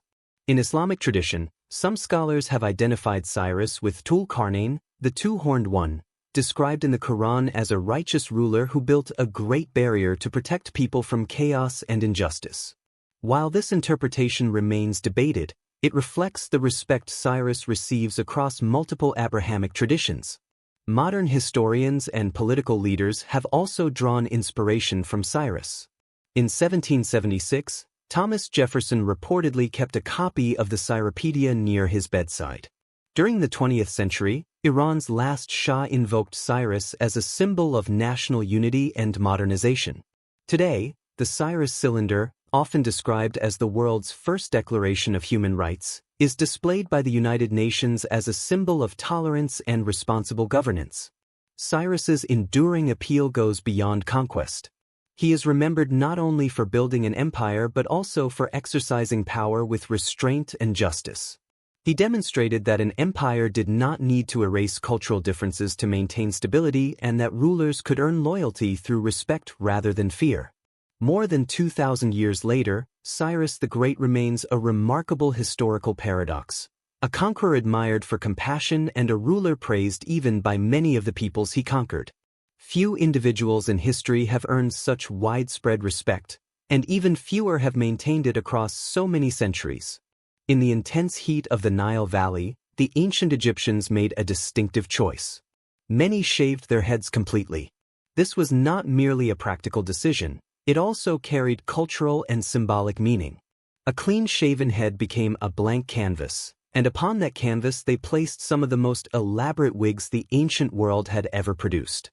In Islamic tradition, some scholars have identified Cyrus with Tul-Karnain, the two-horned one, described in the Quran as a righteous ruler who built a great barrier to protect people from chaos and injustice. While this interpretation remains debated, it reflects the respect Cyrus receives across multiple Abrahamic traditions. Modern historians and political leaders have also drawn inspiration from Cyrus. In 1776, Thomas Jefferson reportedly kept a copy of the Cyropaedia near his bedside. During the 20th century, Iran's last Shah invoked Cyrus as a symbol of national unity and modernization. Today, the Cyrus cylinder, often described as the world's first declaration of human rights, is displayed by the United Nations as a symbol of tolerance and responsible governance. Cyrus's enduring appeal goes beyond conquest. He is remembered not only for building an empire but also for exercising power with restraint and justice. He demonstrated that an empire did not need to erase cultural differences to maintain stability and that rulers could earn loyalty through respect rather than fear. More than 2,000 years later, Cyrus the Great remains a remarkable historical paradox, a conqueror admired for compassion and a ruler praised even by many of the peoples he conquered. Few individuals in history have earned such widespread respect, and even fewer have maintained it across so many centuries. In the intense heat of the Nile Valley, the ancient Egyptians made a distinctive choice. Many shaved their heads completely. This was not merely a practical decision, it also carried cultural and symbolic meaning. A clean-shaven head became a blank canvas, and upon that canvas they placed some of the most elaborate wigs the ancient world had ever produced.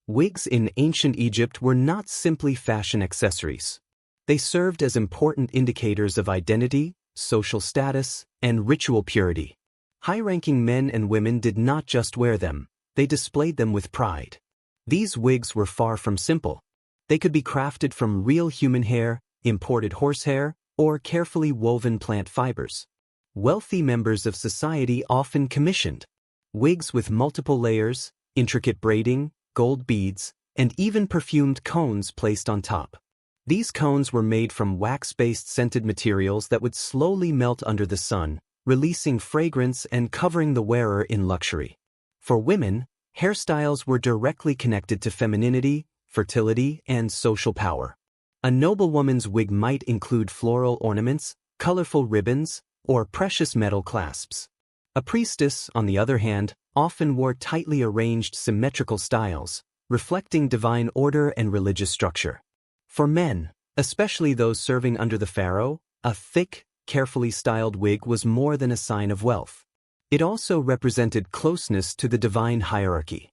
Wigs in ancient Egypt were not simply fashion accessories. They served as important indicators of identity, social status, and ritual purity. High-ranking men and women did not just wear them, they displayed them with pride. These wigs were far from simple. They could be crafted from real human hair, imported horsehair, or carefully woven plant fibers. Wealthy members of society often commissioned wigs with multiple layers, intricate braiding, gold beads, and even perfumed cones placed on top. These cones were made from wax-based scented materials that would slowly melt under the sun, releasing fragrance and covering the wearer in luxury. For women, hairstyles were directly connected to femininity, fertility, and social power. A noblewoman's wig might include floral ornaments, colorful ribbons, or precious metal clasps. A priestess, on the other hand, often wore tightly arranged symmetrical styles, reflecting divine order and religious structure. For men, especially those serving under the pharaoh, a thick, carefully styled wig was more than a sign of wealth. It also represented closeness to the divine hierarchy.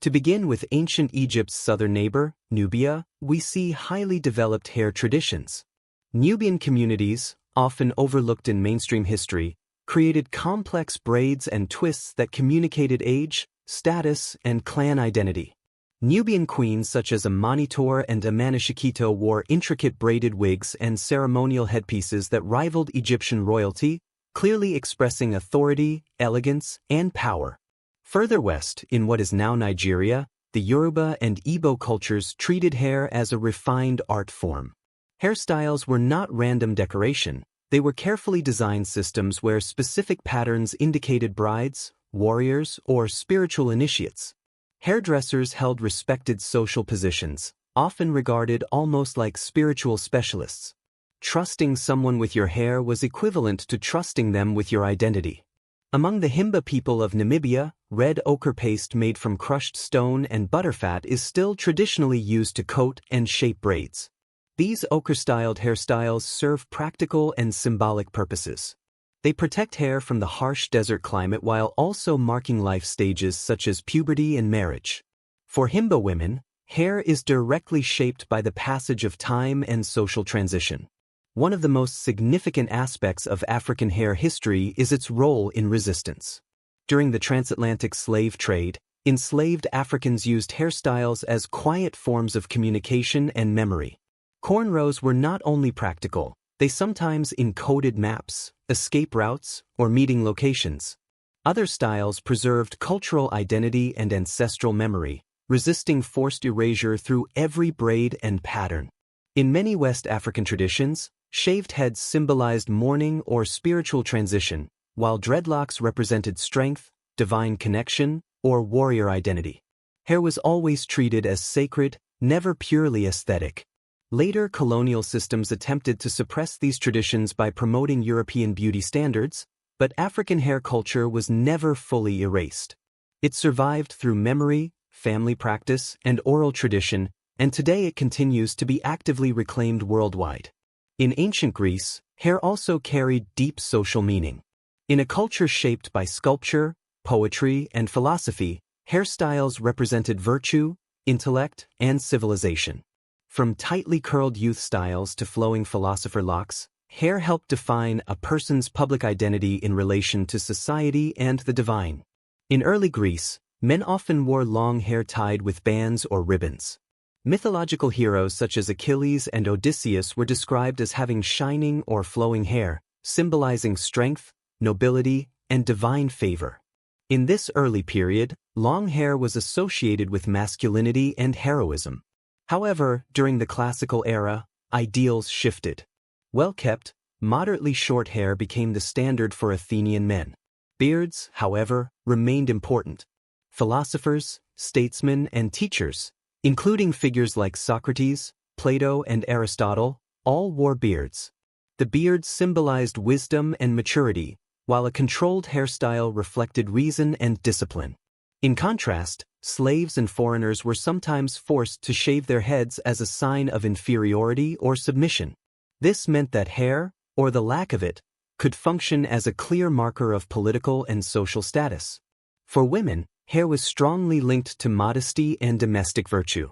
To begin with ancient Egypt's southern neighbor, Nubia, we see highly developed hair traditions. Nubian communities, often overlooked in mainstream history, created complex braids and twists that communicated age, status, and clan identity. Nubian queens such as Amanitor and Amanishakito wore intricate braided wigs and ceremonial headpieces that rivaled Egyptian royalty, clearly expressing authority, elegance, and power. Further west, in what is now Nigeria, the Yoruba and Igbo cultures treated hair as a refined art form. Hairstyles were not random decoration, they were carefully designed systems where specific patterns indicated brides, warriors, or spiritual initiates. Hairdressers held respected social positions, often regarded almost like spiritual specialists. Trusting someone with your hair was equivalent to trusting them with your identity. Among the Himba people of Namibia, red ochre paste made from crushed stone and butterfat is still traditionally used to coat and shape braids. These ochre-styled hairstyles serve practical and symbolic purposes. They protect hair from the harsh desert climate while also marking life stages such as puberty and marriage. For Himba women, hair is directly shaped by the passage of time and social transition. One of the most significant aspects of African hair history is its role in resistance. During the transatlantic slave trade, enslaved Africans used hairstyles as quiet forms of communication and memory. Cornrows were not only practical, they sometimes encoded maps, escape routes, or meeting locations. Other styles preserved cultural identity and ancestral memory, resisting forced erasure through every braid and pattern. In many West African traditions, shaved heads symbolized mourning or spiritual transition, while dreadlocks represented strength, divine connection, or warrior identity. Hair was always treated as sacred, never purely aesthetic. Later colonial systems attempted to suppress these traditions by promoting European beauty standards, but African hair culture was never fully erased. It survived through memory, family practice, and oral tradition, and today it continues to be actively reclaimed worldwide. In ancient Greece, hair also carried deep social meaning. In a culture shaped by sculpture, poetry, and philosophy, hairstyles represented virtue, intellect, and civilization. From tightly curled youth styles to flowing philosopher locks, hair helped define a person's public identity in relation to society and the divine. In early Greece, men often wore long hair tied with bands or ribbons. Mythological heroes such as Achilles and Odysseus were described as having shining or flowing hair, symbolizing strength, nobility, and divine favor. In this early period, long hair was associated with masculinity and heroism. However, during the classical era, ideals shifted. Well-kept, moderately short hair became the standard for Athenian men. Beards, however, remained important. Philosophers, statesmen, and teachers, including figures like Socrates, Plato, and Aristotle, all wore beards. The beards symbolized wisdom and maturity, while a controlled hairstyle reflected reason and discipline. In contrast, slaves and foreigners were sometimes forced to shave their heads as a sign of inferiority or submission. This meant that hair, or the lack of it, could function as a clear marker of political and social status. For women, hair was strongly linked to modesty and domestic virtue.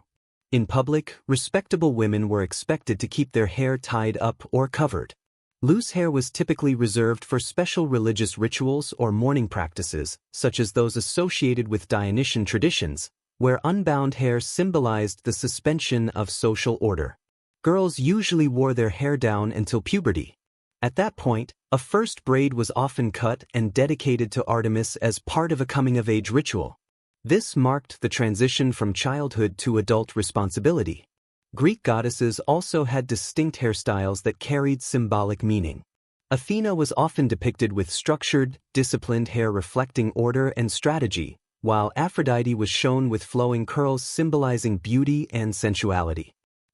In public, respectable women were expected to keep their hair tied up or covered. Loose hair was typically reserved for special religious rituals or mourning practices, such as those associated with Dionysian traditions, where unbound hair symbolized the suspension of social order. Girls usually wore their hair down until puberty. At that point, a first braid was often cut and dedicated to Artemis as part of a coming-of-age ritual. This marked the transition from childhood to adult responsibility. Greek goddesses also had distinct hairstyles that carried symbolic meaning. Athena was often depicted with structured, disciplined hair reflecting order and strategy, while Aphrodite was shown with flowing curls symbolizing beauty and sensuality.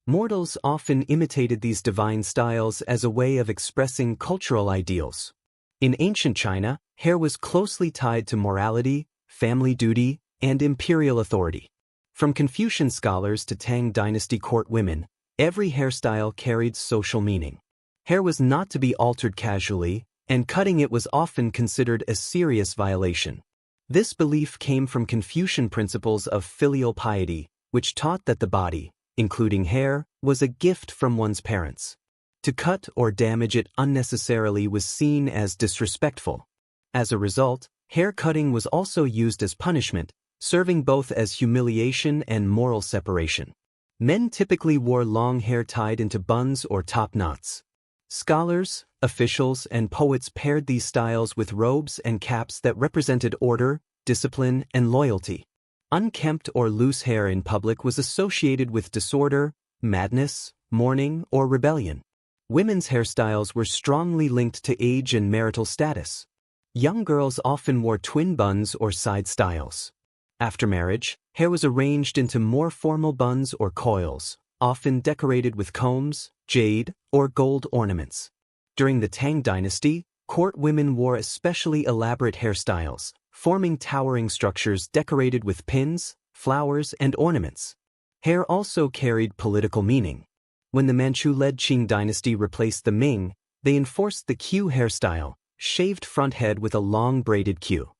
Mortals often imitated these divine styles as a way of expressing cultural ideals. In ancient China, hair was closely tied to morality, family duty, and imperial authority. From Confucian scholars to Tang Dynasty court women, every hairstyle carried social meaning. Hair was not to be altered casually, and cutting it was often considered a serious violation. This belief came from Confucian principles of filial piety, which taught that the body, including hair, was a gift from one's parents. To cut or damage it unnecessarily was seen as disrespectful. As a result, hair cutting was also used as punishment, serving both as humiliation and moral separation. Men typically wore long hair tied into buns or top knots. Scholars, officials, and poets paired these styles with robes and caps that represented order, discipline, and loyalty. Unkempt or loose hair in public was associated with disorder, madness, mourning, or rebellion. Women's hairstyles were strongly linked to age and marital status. Young girls often wore twin buns or side styles. After marriage, hair was arranged into more formal buns or coils, often decorated with combs, jade, or gold ornaments. During the Tang Dynasty, court women wore especially elaborate hairstyles, forming towering structures decorated with pins, flowers, and ornaments. Hair also carried political meaning. When the Manchu-led Qing dynasty replaced the Ming, they enforced the queue hairstyle, shaved front head with a long braided queue.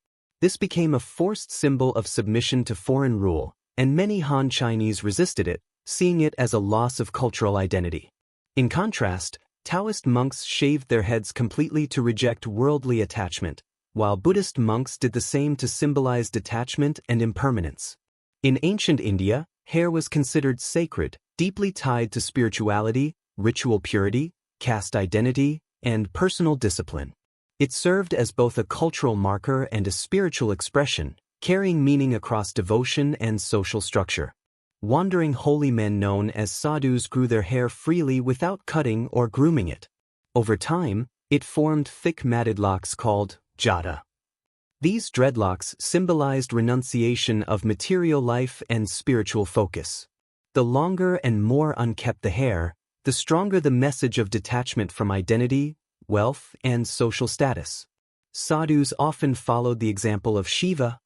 This became a forced symbol of submission to foreign rule, and many Han Chinese resisted it, seeing it as a loss of cultural identity. In contrast, Taoist monks shaved their heads completely to reject worldly attachment, while Buddhist monks did the same to symbolize detachment and impermanence. In ancient India, hair was considered sacred, deeply tied to spirituality, ritual purity, caste identity, and personal discipline. It served as both a cultural marker and a spiritual expression, carrying meaning across devotion and social structure. Wandering holy men known as sadhus grew their hair freely without cutting or grooming it. Over time, it formed thick matted locks called jata. These dreadlocks symbolized renunciation of material life and spiritual focus. The longer and more unkempt the hair, the stronger the message of detachment from identity, wealth, and social status. Sadhus often followed the example of Shiva,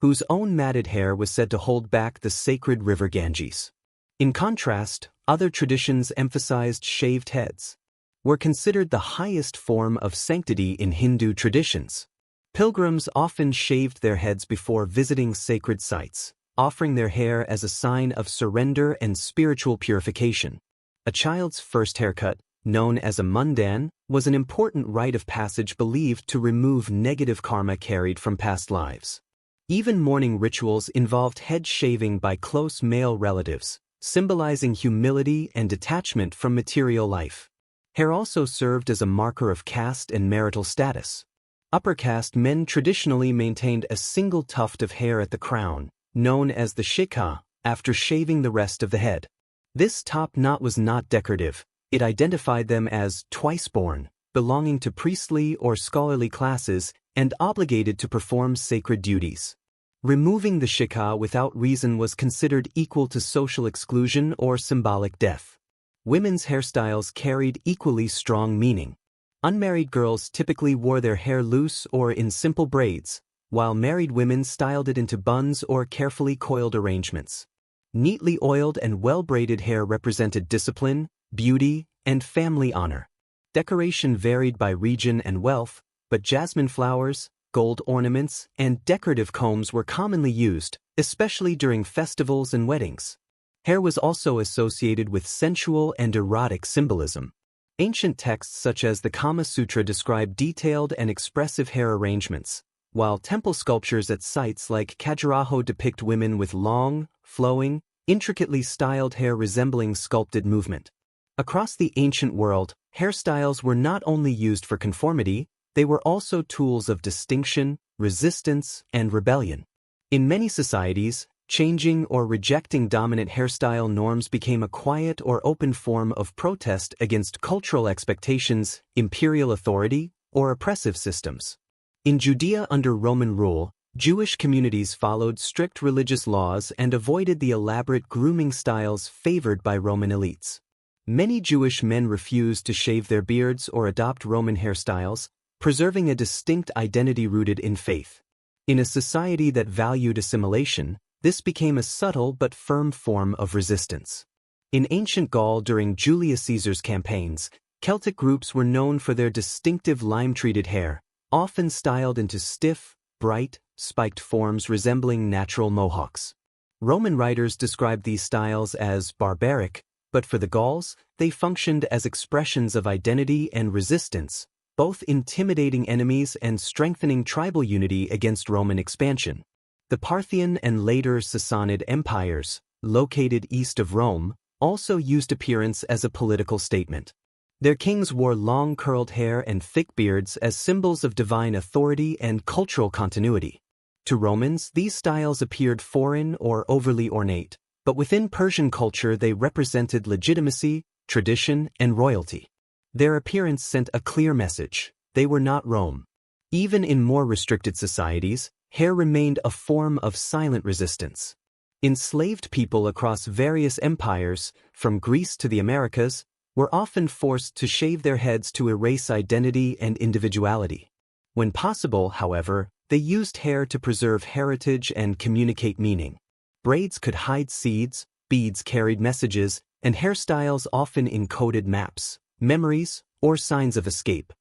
whose own matted hair was said to hold back the sacred river Ganges. In contrast, other traditions emphasized shaved heads, were considered the highest form of sanctity in Hindu traditions. Pilgrims often shaved their heads before visiting sacred sites, offering their hair as a sign of surrender and spiritual purification. A child's first haircut, known as a mundan, was an important rite of passage believed to remove negative karma carried from past lives. Even mourning rituals involved head shaving by close male relatives, symbolizing humility and detachment from material life. Hair also served as a marker of caste and marital status. Upper caste men traditionally maintained a single tuft of hair at the crown, known as the shikha, after shaving the rest of the head. This top knot was not decorative. It identified them as twice-born, belonging to priestly or scholarly classes and obligated to perform sacred duties. Removing the shikha without reason was considered equal to social exclusion or symbolic death. Women's hairstyles carried equally strong meaning. Unmarried girls typically wore their hair loose or in simple braids, while married women styled it into buns or carefully coiled arrangements. Neatly oiled and well-braided hair represented discipline, beauty, and family honor. Decoration varied by region and wealth, but jasmine flowers, gold ornaments, and decorative combs were commonly used, especially during festivals and weddings. Hair was also associated with sensual and erotic symbolism. Ancient texts such as the Kama Sutra describe detailed and expressive hair arrangements, while temple sculptures at sites like Khajuraho depict women with long, flowing, intricately styled hair resembling sculpted movement. Across the ancient world, hairstyles were not only used for conformity, they were also tools of distinction, resistance, and rebellion. In many societies, changing or rejecting dominant hairstyle norms became a quiet or open form of protest against cultural expectations, imperial authority, or oppressive systems. In Judea under Roman rule, Jewish communities followed strict religious laws and avoided the elaborate grooming styles favored by Roman elites. Many Jewish men refused to shave their beards or adopt Roman hairstyles, preserving a distinct identity rooted in faith. In a society that valued assimilation, this became a subtle but firm form of resistance. In ancient Gaul during Julius Caesar's campaigns, Celtic groups were known for their distinctive lime-treated hair, often styled into stiff, bright, spiked forms resembling natural mohawks. Roman writers described these styles as barbaric, but for the Gauls, they functioned as expressions of identity and resistance, both intimidating enemies and strengthening tribal unity against Roman expansion. The Parthian and later Sassanid empires, located east of Rome, also used appearance as a political statement. Their kings wore long curled hair and thick beards as symbols of divine authority and cultural continuity. To Romans, these styles appeared foreign or overly ornate, but within Persian culture they represented legitimacy, tradition, and royalty. Their appearance sent a clear message: they were not Rome. Even in more restricted societies, hair remained a form of silent resistance. Enslaved people across various empires, from Greece to the Americas, were often forced to shave their heads to erase identity and individuality. When possible, however, they used hair to preserve heritage and communicate meaning. Braids could hide seeds, beads carried messages, and hairstyles often encoded maps, memories, or signs of escape.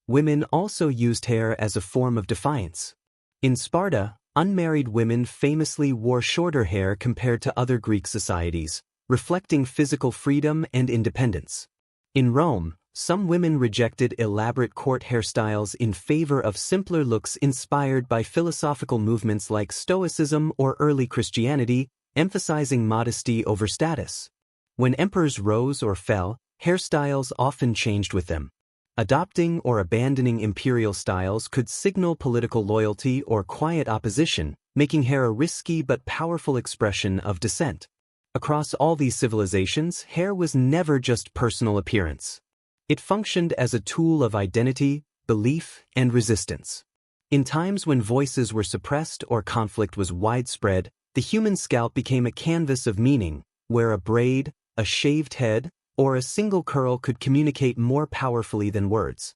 Women also used hair as a form of defiance. In Sparta, unmarried women famously wore shorter hair compared to other Greek societies, reflecting physical freedom and independence. In Rome, some women rejected elaborate court hairstyles in favor of simpler looks inspired by philosophical movements like Stoicism or early Christianity, emphasizing modesty over status. When emperors rose or fell, hairstyles often changed with them. Adopting or abandoning imperial styles could signal political loyalty or quiet opposition, making hair a risky but powerful expression of dissent. Across all these civilizations, hair was never just personal appearance. It functioned as a tool of identity, belief, and resistance. In times when voices were suppressed or conflict was widespread, the human scalp became a canvas of meaning, where a braid, a shaved head, or a single curl could communicate more powerfully than words.